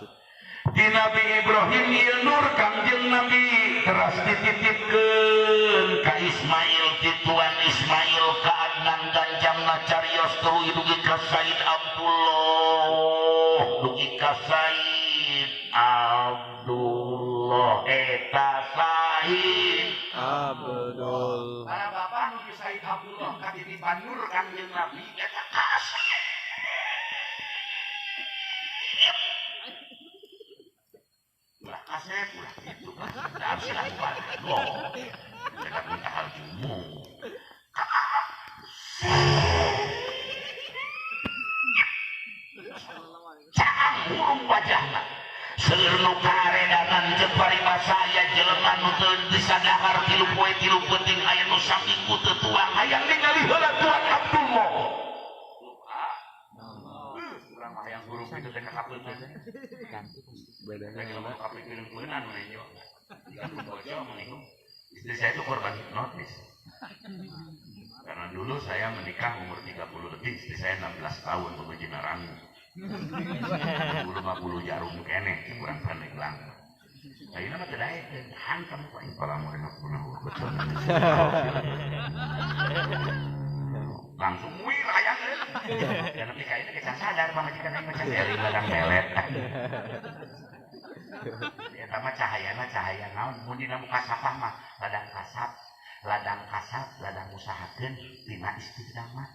di Nabi Ibrahim ieu nur Kangjeng Nabi teras dititipkeun ka Ismail ti tuan Ismail ka Adnan ganjangna carios tuluy dugi ka Said Abdullah dugi ka Said Abdullah eta Said Abdul para bapak nuju Said Abdullah katitipan nur Kangjeng Nabi eta kasih ulah kasep ulah gitu harus dilakukan loh mereka minta hal jumu cang burung wajahna seueur nu karedangan jeung parimasa jelema nu teu disadahar tilu poe tilu penting aya nu saminggu teu tuang hayang ningali heula teh kapeungan. Lagi ngomong kapeungan menyo. Jika bojo meninggal. Istri saya itu korban hipnotis. Karena dulu saya menikah umur 30 lebih, istri saya 16 tahun penguji narangu. Dulu 50 jarum kene, kurang pandeglang. Ayeuna mah teu daek, hantam ku aing palamu rena punah urut. Langsung wih hayang euy. Dan nepi ka ieu geus sadar pamajikan aing macam eling ladang melet. Eta mah cahayana cahaya naon, mun dina muka sapah mah ladang kasap, ladang usahakeun tina istiqamah.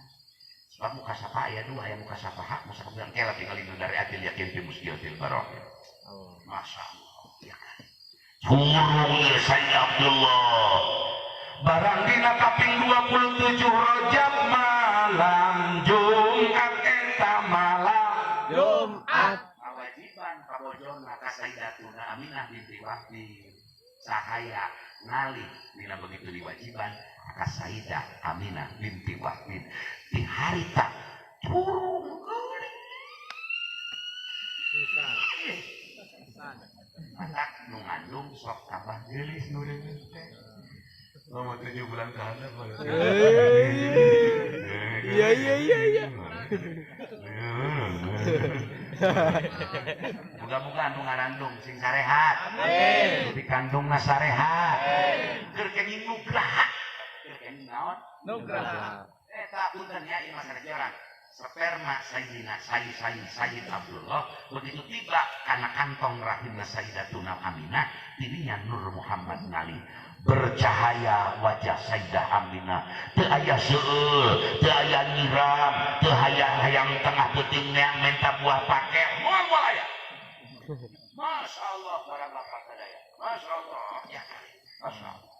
Sebab muka sapa aya dua, aya muka sapa hak, muka sapa yang kela tinggal indung dari atil yakin fi musyiatil barok. Masya Allah. Ya kan. Surung Sayyid Abdullah. Barang dina kaping 27 Rajab malam Jumat eta malam Jumat. Kewajiban kabojona ka Sayyidatuna Aminah binti Wahbi. Sahaya ngalih dina begitu diwajiban ka Sayyidah Aminah binti Wahbi di harita turun geuling matak nu ngandung sok tambah geulis nu reungeun teh lama 7 bulan ke handap iya muga-muga anu ngarandung sing sarehat amin dikandungna sarehat keur kenging nugraha keur kenging naon nugraha eta punten nya ieu masalah orang sperma Sayyidina Sayyid Abdullah begitu tiba kana kantong rahimna Sayyidatuna Aminah dirinya Nur Muhammad ngalih bercahaya wajah Sayyidah Aminah teu aya seueur teu aya nyiram teu hayang tengah peuting neang menta buah pakel moal aya Masya Allah para bapak sadaya Masya Allah ya Masya Allah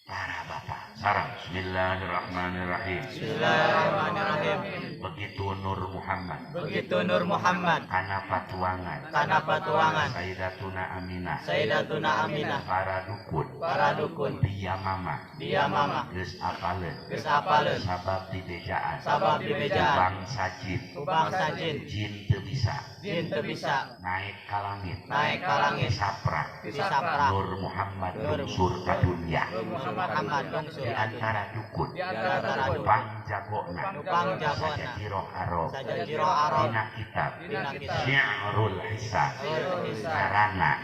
para bapak sareng bismillahirrahmanirrahim begitu Nur Muhammad kana patuangan Sayyidatuna Aminah para dukun dia mama geus apaleun sabab dibejaan kubang sajin jin teu bisa naik ka langit saprak Nur Muhammad lungsur ka dunya di antara dukun pangjagona saja jiroh aro dina kitab Syi'rul Hisab karana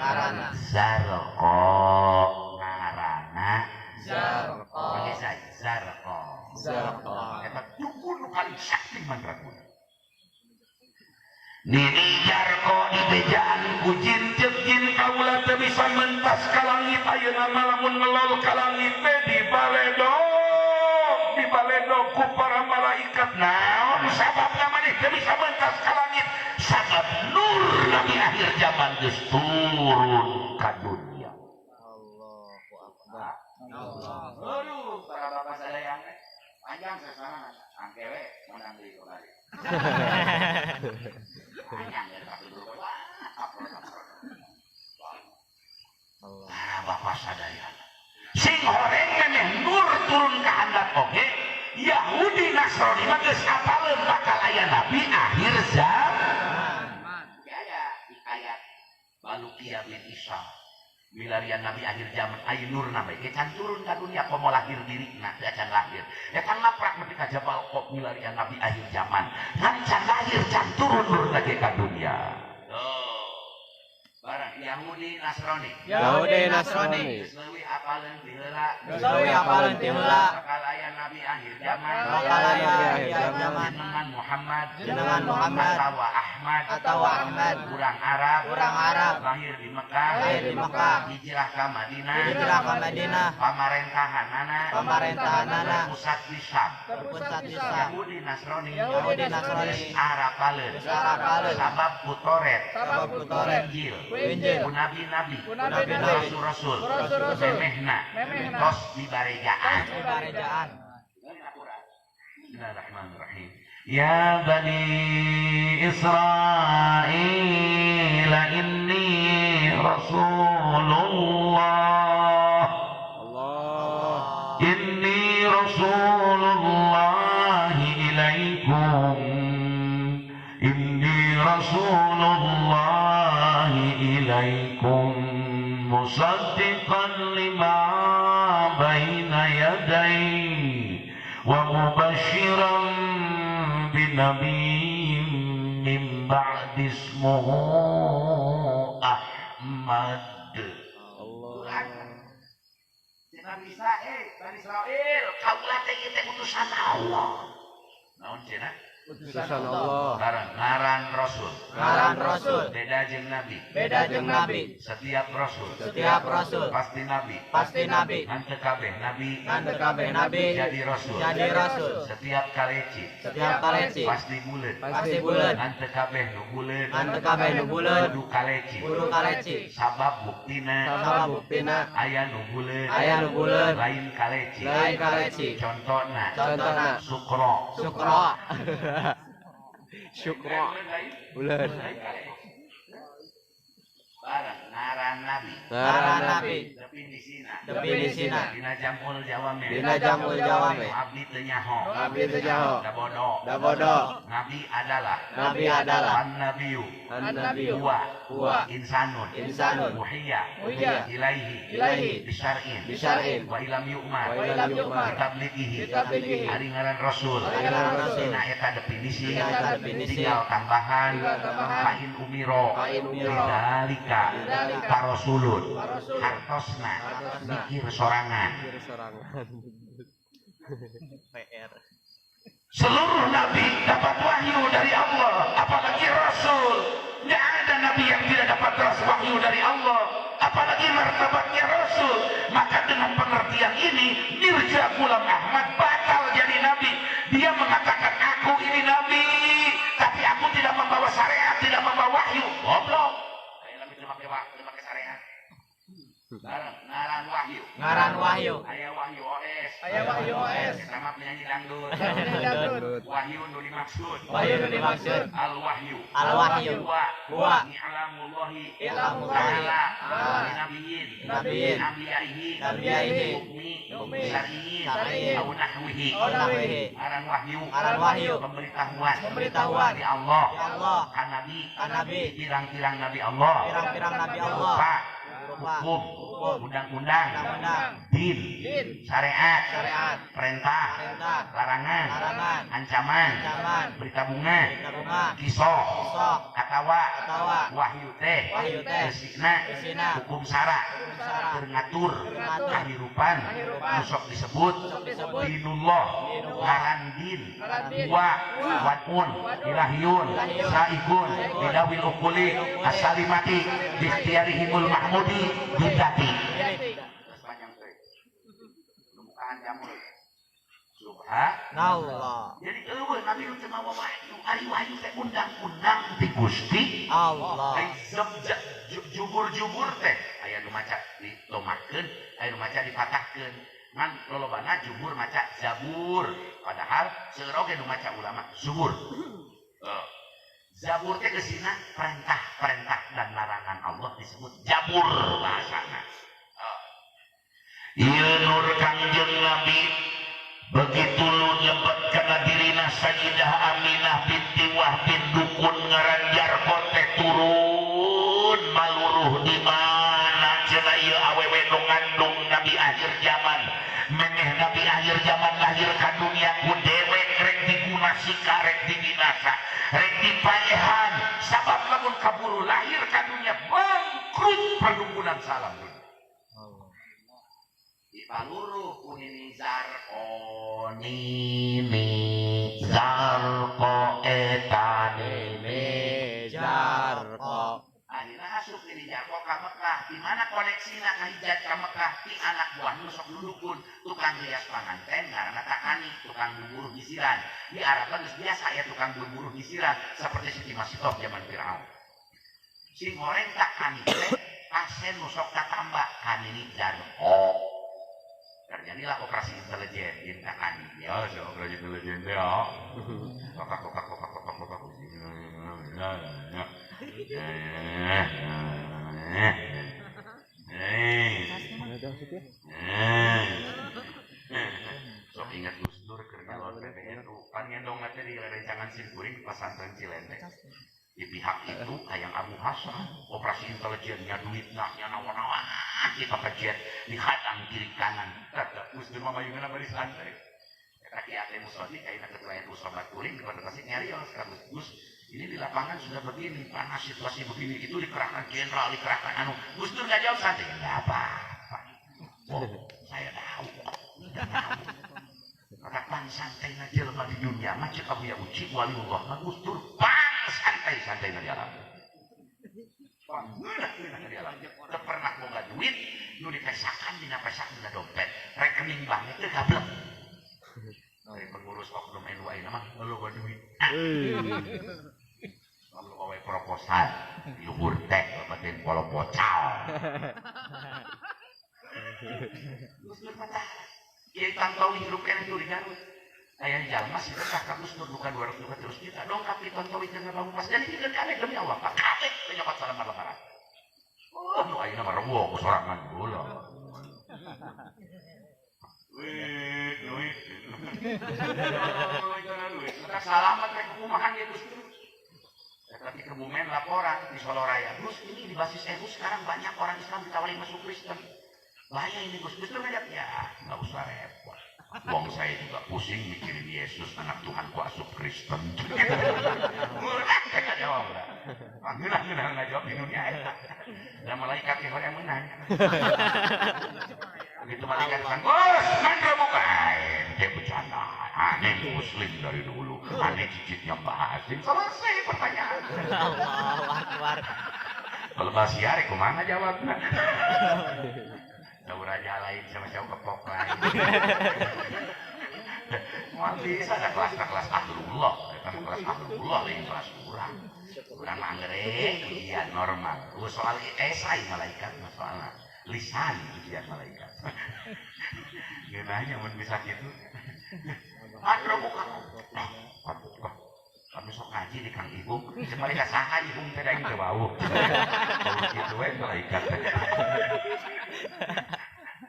Zarqa eta dukun nu paling sakti mandraguna Nini Jarko di bejaan ku jin jeung jin kaula teu bisa mentas ka langit ayeuna lamun ngelol ka langit teh dibaledog ku para malaikat naon sababna maneh teu bisa mentas ka langit sabab nur nabi akhir zaman geus turun ka dunia. Allahu akbar. Aduh para bapak sadayang panjang sasana angkewe menang deui kemari. Para bapak sadaya sing horeng meneh nur turun ka handap oge Yahudi Nasrani mah geus apaleun bakal aya nabi akhir zaman di ayat Balukia bin Isa milarian nabi akhir zaman ayeuna nur nabi ge can turun ka dunia komo lahir dirina teu can lahir eta ngaprak nepi ka jabal kok milarian nabi akhir zaman kan can lahir can turun nur lagi ka dunia barang Yahudi Nasrani geus leuwih apaleun ti heula bakal aya nabi akhir zaman jenengan Muhammad atawa Ahmad urang Arab lahir di Mekah hijrah ka Madinah pamarentahanana pusat di Syam Yahudi Nasrani Arapaleun sabab kutoret Injil nabi-nabi rasul memehna tos dibarejaan Bismillahirrahmanirrahim Ya Bani Israel inni Rasulullah inni Rasulullah ilaikum inni Rasulullah مصدقا لما بين يديه ومبشرا بنبي من بعد اسمه أحمد. Nabi Israel, kaulah teh utusan Allah. Naon cenah? Utusan Allah. Ngaran Rasul. Ngaran Rasul. Beda jeung Nabi. Beda jeung Nabi. Setiap Rasul. Setiap Rasul. Pasti Nabi. Pasti Nabi. Ngan teu kabeh Nabi. Ngan teu kabeh Nabi. Jadi Rasul. Jadi Rasul. Setiap kaleci. Setiap kaleci. Pasti buleun. Pasti buleun. Ngan teu kabeh nu buleun. Ngan teu kabeh nu buleun. Kudu kaleci. Kudu kaleci. Sabab buktina. Sabab buktina. Aya nu buleun. Aya nu buleun. Lain kaleci. Lain kaleci. Contohna. Contohna. Sukro. Sukro. Syukra. Bulan. Barang ngaran Nabi. Ngaran Nabi. Definisina. Definisina. Dina jamul jawame. Dina jamul jawame. Abdi teu nyaho. Abdi teu nyaho. Da bodoh. Da bodoh. Nabi adalah. Nabi adalah. An-Nabiyu. An-Nabiyu. Huwa. Insanun. Insanun. Muhiyya. Ilaihi. Bisyar'in. Wa ilam yu'mar. Bitablighihi. Ari ngaran Rasul. Dina eta definisi. Tinggal tambahan. Fa'in umiro. Bidalika. Parasulun. Hartosna. Mikir sorangan. Seluruh nabi dapat wahyu dari Allah, apalagi Rasul. Tidak ada nabi yang tidak dapat wahyu dari Allah, apalagi martabatnya Rasul. Maka dengan pengertian ini, Mirza Ghulam Ahmad batal jadi nabi. Dia mengatakan, aku ini nabi, tapi aku tidak membawa syariat, tidak membawa wahyu. Goblok. Saya nabi cuma pakai syariat. Ngaran wahyu. Ngaran wahyu. Aya wahyu OS. Aya wahyu OS. Sama penyanyi dangdut. Wahyu nu dimaksud. Wahyu nu dimaksud. Al-wahyu. Al-wahyu. Huwa i'lamullahi. Ta'ala. Nabiyyin. Anbiyaihi. Hukmi. Syar'iyyin. Au nahwihi. Ngaran wahyu. Ngaran wahyu. Pemberitahuan. Dari Allah. Kan Nabi. Pirang-pirang Nabi Allah. Pirang-pirang Nabi Allah. Hukum, undang-undang, din, syariat, perintah, larangan, ancaman, berita bunga, kisah, katawa, wahyu teh, kesikna, hukum sara, terngatur, kehidupan, nusok disebut, dinullah, ngaran din, watun, ilahiyun, saikun, bidawil ukuli, asalimati, bikhtiarihimul mahmudi, bidati. Allah. Jadi nabi nu teu mawa wahyu, ari wahyu teh undang-undang ti Gusti Allah. Jubur-jubur teh aya nu maca ditomakeun, aya nu maca dipatahkeun. Ngan lolobana jubur maca zabur, padahal seueur ge nu maca ulama zubur. Zabur teh geusina perintah-perintah dan larangan Allah disebut jabur bahasana. Ieu nur Kangjeng Nabi begitu lu nyebutkan dirina Sayyidah Aminah binti Wahb bin Dukun ngaran Jarko teh turun maluruh di mana cenah ieu awewe nu ngandung Nabi akhir zaman. Meneh Nabi akhir zaman lahir ka dunia ku dewek rek diguna sika rek dibinasa rek dipaehan sabab lamun kaburu lahir ka dunia bangkrut perlunggunan salam dunia. Dipaluruh kunini zarko etanini Jarko. Akhirnya asup ini Jarko ka Mekah. Di mana koneksina ka hijat ka Mekah? Ti anak buah nu sok dudukun tukang rias panganten ngaranna takani, tukang bubur bisiran. Di Arab geus biasa ya tukang bubur bisiran seperti Siti Masitoh zaman Firaun. Si goreng takani teh asen nu sok tatambah kanini Jarko. Terjadilah operasi intelijen di takani. Ya, operasi intelijen ya. Kokak. Sok ingat Gus Dur keur nyalon PBNU. Pan ngendong teh di rencangan simkuring pesantren Cilende. Di pihak itu kayak Abu Hasan, operasi intelijennya duitnya nawan-nawan, kita kajian dihadang kiri kanan. Kata Gus Dur mama yungana bari santai. Kata Kiai Musodi kayak ketua NU Sobat Kuring di Kota Tasik nyarios kata Gus. Ini di lapangan sudah begini, panas situasi begini, itu dikerahkan jenderal, dikerahkan anu. Gus Dur nggak jawab santai, nggak apa-apa. Oh, saya tahu. Kapan santai na jelema di dunia mah cek Abu Ya Uci waliullah mah Gus Dur santai na di alam. Pangeunah di alam. Teu pernah boga duit nu dipesakan dina pesak dina dompet. Rekening bank teh gablek. Dari pengurus oknum NU ayeuna mah loba duit. Lalu awe proposal di luhur teh batin polo pocal. Gus Dur patah. Kiai Tantowi hirup kena itu di Garut. Ayah jalma sih kakak Gus Dur bukan 200 juta terus kita dongkap di Tantowi kena bangun pas jadi pikir kane demi Allah Pak kane penyokot salaman lebaran. Oh, nu ayeuna mah rebo ku sorangan bola. Duit. Kita salaman rek kumahan ya Gus Dur. Tapi Kebumen laporan di Solo Raya. Gus ini di basis NU sekarang banyak orang Islam ditawarin masuk Kristen. Bahaya ini Gus Dur ngajak ya nggak usah repot. Wong saya juga pusing mikirin Yesus anak Tuhan ku asup Kristen. Murah saya jawab lah. Panggil nggak jawab di dunia itu. Dan malaikat yang menang. Begitu malaikat kan, Gus, mandra bukain. Dia bercanda. Aneh Muslim dari dulu. Aneh cicitnya bahasin. Selesai pertanyaan. Kalau bahas yare, kemana jawabnya? Jauh raja lain sama jauh kepok lain. Mati ada kelas ahlullah, kelas ahlullah lain kelas kurang. Kurang manggere ujian normal. Soal esai malaikat soalnya lisan ujian malaikat. Gimana mun bisa gitu? Adro bukan. Kami sok ngaji di Kang Ibung, semalaikat saha Ibung teh daeng teu bau. Kalau kitu we malaikat.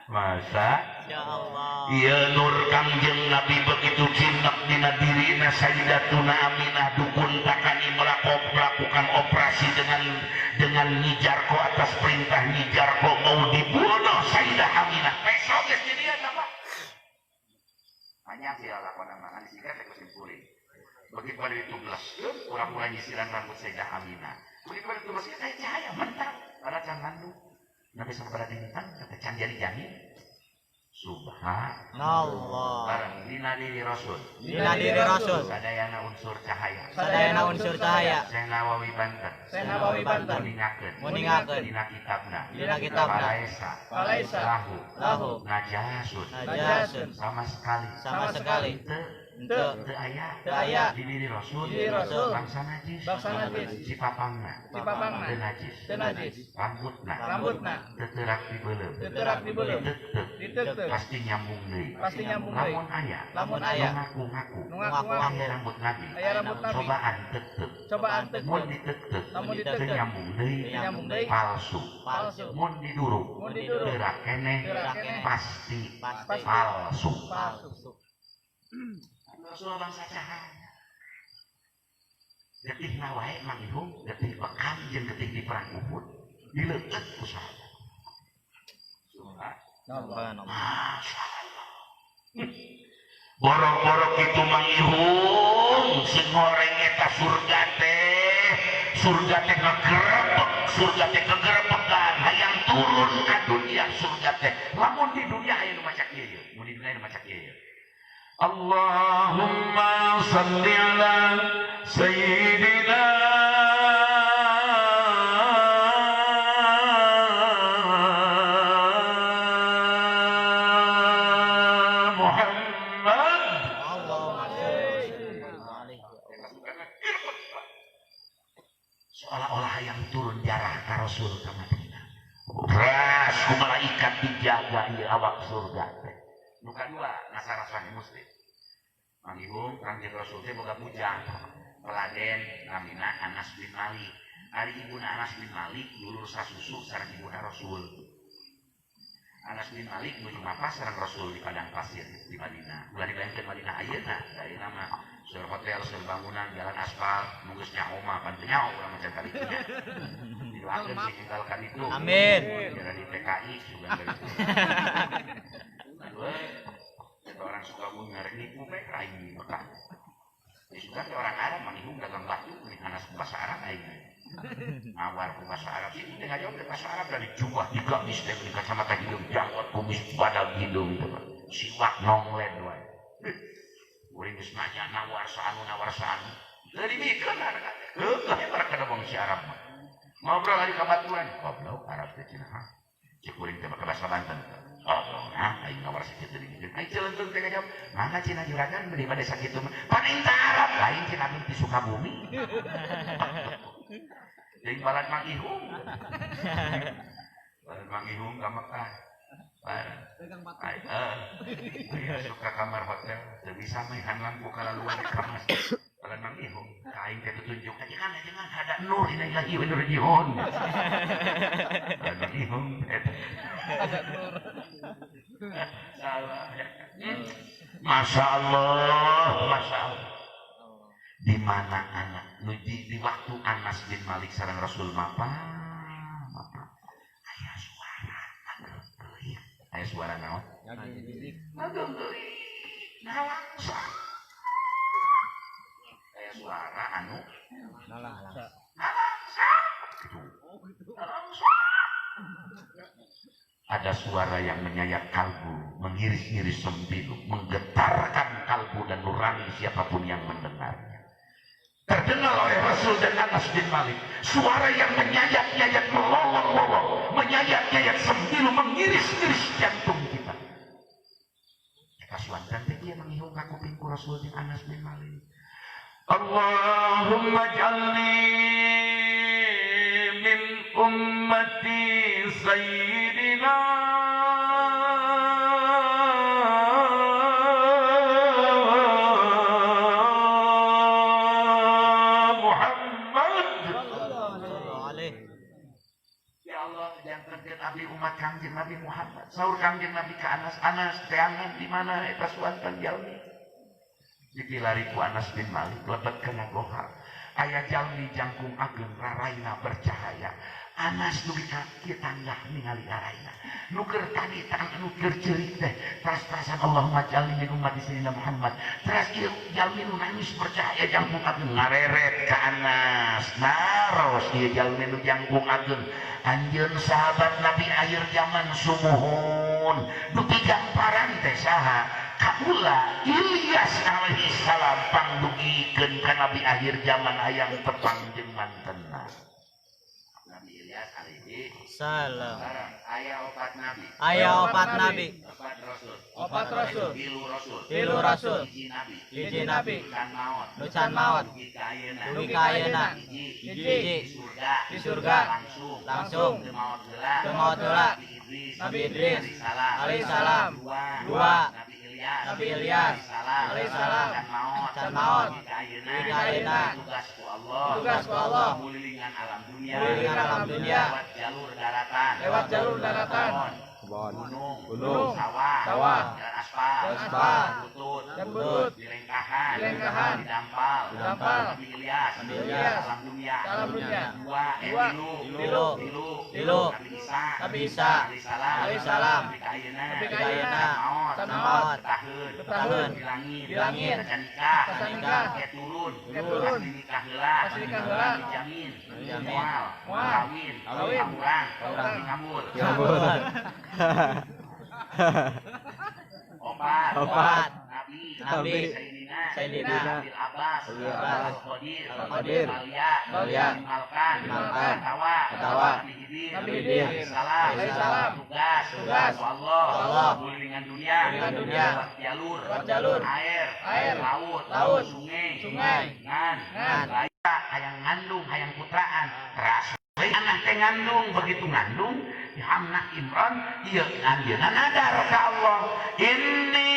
Masa Ya Allah. Ieu nur Kangjeng Nabi begitu jinak dina dirina Sayyidatuna Aminah dukun takani melakukan operasi dengan Nyijarko atas perintah Nyijarko mau dibunuh Sayyidah Aminah. Besok geus di dieu apa? Banyak sih lakonan mah disingkat saya simpulin. Begitu pada ditublaskeun pura-pura nyisiran rambut Sayyidah Aminah. Begitu pada ditublaskeun kayak cahaya mentang pada can Bandung. Nabi sabara bintang kata can jadi jamin. Subhanallah. Barang dina diri Rasul. Dina diri Rasul. Sadayana unsur cahaya. Sadayana unsur cahaya. Saya Nawawi Banten. Muningakeun. Dina kitabna. Palaesa. Lahu. Najasun. Sama sekali. Teu aya di diri Rasul. Bangsa najis. Cipapangna. Teu najis. Rambutna. Teu teurak dibeuleum. Ditektek. Pasti nyambung deui. Lamun aya. Ngaku-ngaku. Aya rambut Nabi. Cobaan tektek. Mun ditektek. Teu nyambung deui. Palsu. Mun diduruk. Teurak keneh. Pasti palsu. Rasulullah bangsa cahaya. Getih nawae Mang Ihung, getih bekan jeung getih di perang Uhud dileukeut ku sahabat. Subhanallah. Borok-borok itu Mang Ihung sing goreng eta surga teh ngegerebekan hayang turun ka dunia surga teh. Lamun di dunia aya nu macak ieu, mun di dunia aya nu macak ieu. Allahumma salli ala sayyidina Muhammad. Seolah-olah yang turun darah ka Rasul ka Madinah. Ras ku malaikat dijaga ieu awak surga teh. Nu kadua nasara sahih Muslim. Mang Ibung Kangjeng Rasul teh boga bujang peladen namina Anas bin Malik. Ari ibuna Anas bin Malik dulur sasusu sareng ibuna Rasul. Anas bin Malik nuju mapas sareng Rasul di padang pasir di Madinah. Ulah dibayangkeun Madinah ayeuna, da ieu nama Sur hotel, sur bangunan, jalan aspal, nunggus nyahoma, kan nyaho urang macam kali itu. Didoakeun sing ninggalkan itu. Amin. Biar di TKI juga dari itu. Orang suka ngarek nipu bae aing di Mekah. Ya sudah orang Arab manihung dagang batu nih anas bahasa Arab aing. Awar bahasa Arab sih teh ngajawab bahasa Arab dari jubah juga di kacamata hidung jangkot kumis badan hidung itu. Siwak nonglen wae. Uring geus nanya nawar saanu. Dari mikeun ada kata. Heuh para kana bangsa si Arab mah. Ngobrol ari ka baturan. Goblok Arab teh cenah. Cek uring teh pakai bahasa Banten. Oh, nah, aing nawar sakit tadi. Aing celenteng teh ngajawab, "Mangga cenah juragan beli bade sakitu mah." Paling Arab lain cenah abdi di Sukabumi. Jeung balat Mang Ihung. Balat Mang Ihung ka Mekah. Aing suka kamar hotel, teu bisa maihan lampu kalaluan di kamar. Balat Mang Ihung, aing teh tunjuk aja kan ada nur ina ilahi wa nur jihun. Balat Mang Ihung ada nur. Masya Allah. Di mana anak di waktu Anas bin Malik sareng Rasul mapa aya suara naon nalangsa aya suara anu nalangsa ada suara yang menyayat kalbu, mengiris-iris sembilu, menggetarkan kalbu dan nurani siapapun yang mendengarnya. Terdengar oleh Rasul dan Anas bin Malik, suara yang menyayat-nyayat, melolong-lolong, menyayat-nyayat sembilu, mengiris-iris jantung kita. Kasuan dan dia mengihung kupingku Rasul dan Anas bin Malik. Allahumma jalni min ummati sayyidina Muhammad. Ya Allah, jangan abdi umat Kangjeng Nabi Muhammad. Saur Kangjeng Nabi ke Anas teangan di mana eta suantan jalmi. Dipilariku Anas bin Malik lebet kena gohar. Aya jalmi jangkung ageng raraina bercahaya. Anas dugi kaki tangga ningali raraina. Nuker tadi tangan nuker cerik teh. Teras-terasan Allahumma jalni min ummati sayyidina Muhammad. Teras ieu jalmi nu nangis bercahaya jangkung ageng ngareret ka Anas. Naros ieu jalmi nu jangkung ageng. Anjeun sahabat Nabi akhir zaman sumuhun. Nu tigamparan teh saha? Kaula Ilyas alaihi salam pangdugikeun ka Nabi akhir zaman hayang tepang jeung mantenna. Nabi Ilyas alaihi salam. Aya opat nabi. Opat rasul. Tilu rasul. Hiji nabi. Nucan maot. Dugi ka ayeuna. Hiji di surga. Langsung. Teu maot heula. Nabi Idris alaihi salam. Dua. Nabi Ilyas alaihissalam can maut di kaina tugas ku Allah mulilingan alam dunia lewat jalur daratan gunung sawah jalan aspal butut dilengkahan didampal Nabi Ilyas alam dunia tilu Nabi Isa alaihissalam di kaina can maut tahun di langit nikah turun nikah heula dijamin kawin kaurang ngambur opat Nabi Sayyidina Abil Abbas Qadir Malia Malkan Tawa Nabi Hidir alaihissalam tugas Allah mulilingan dunia lewat jalur air laut sungai ngan hayang ngandung hayang putraan ras anak teh ngandung begitu ngandung Hamna Imran ieu anjeunna nadar ka Allah inni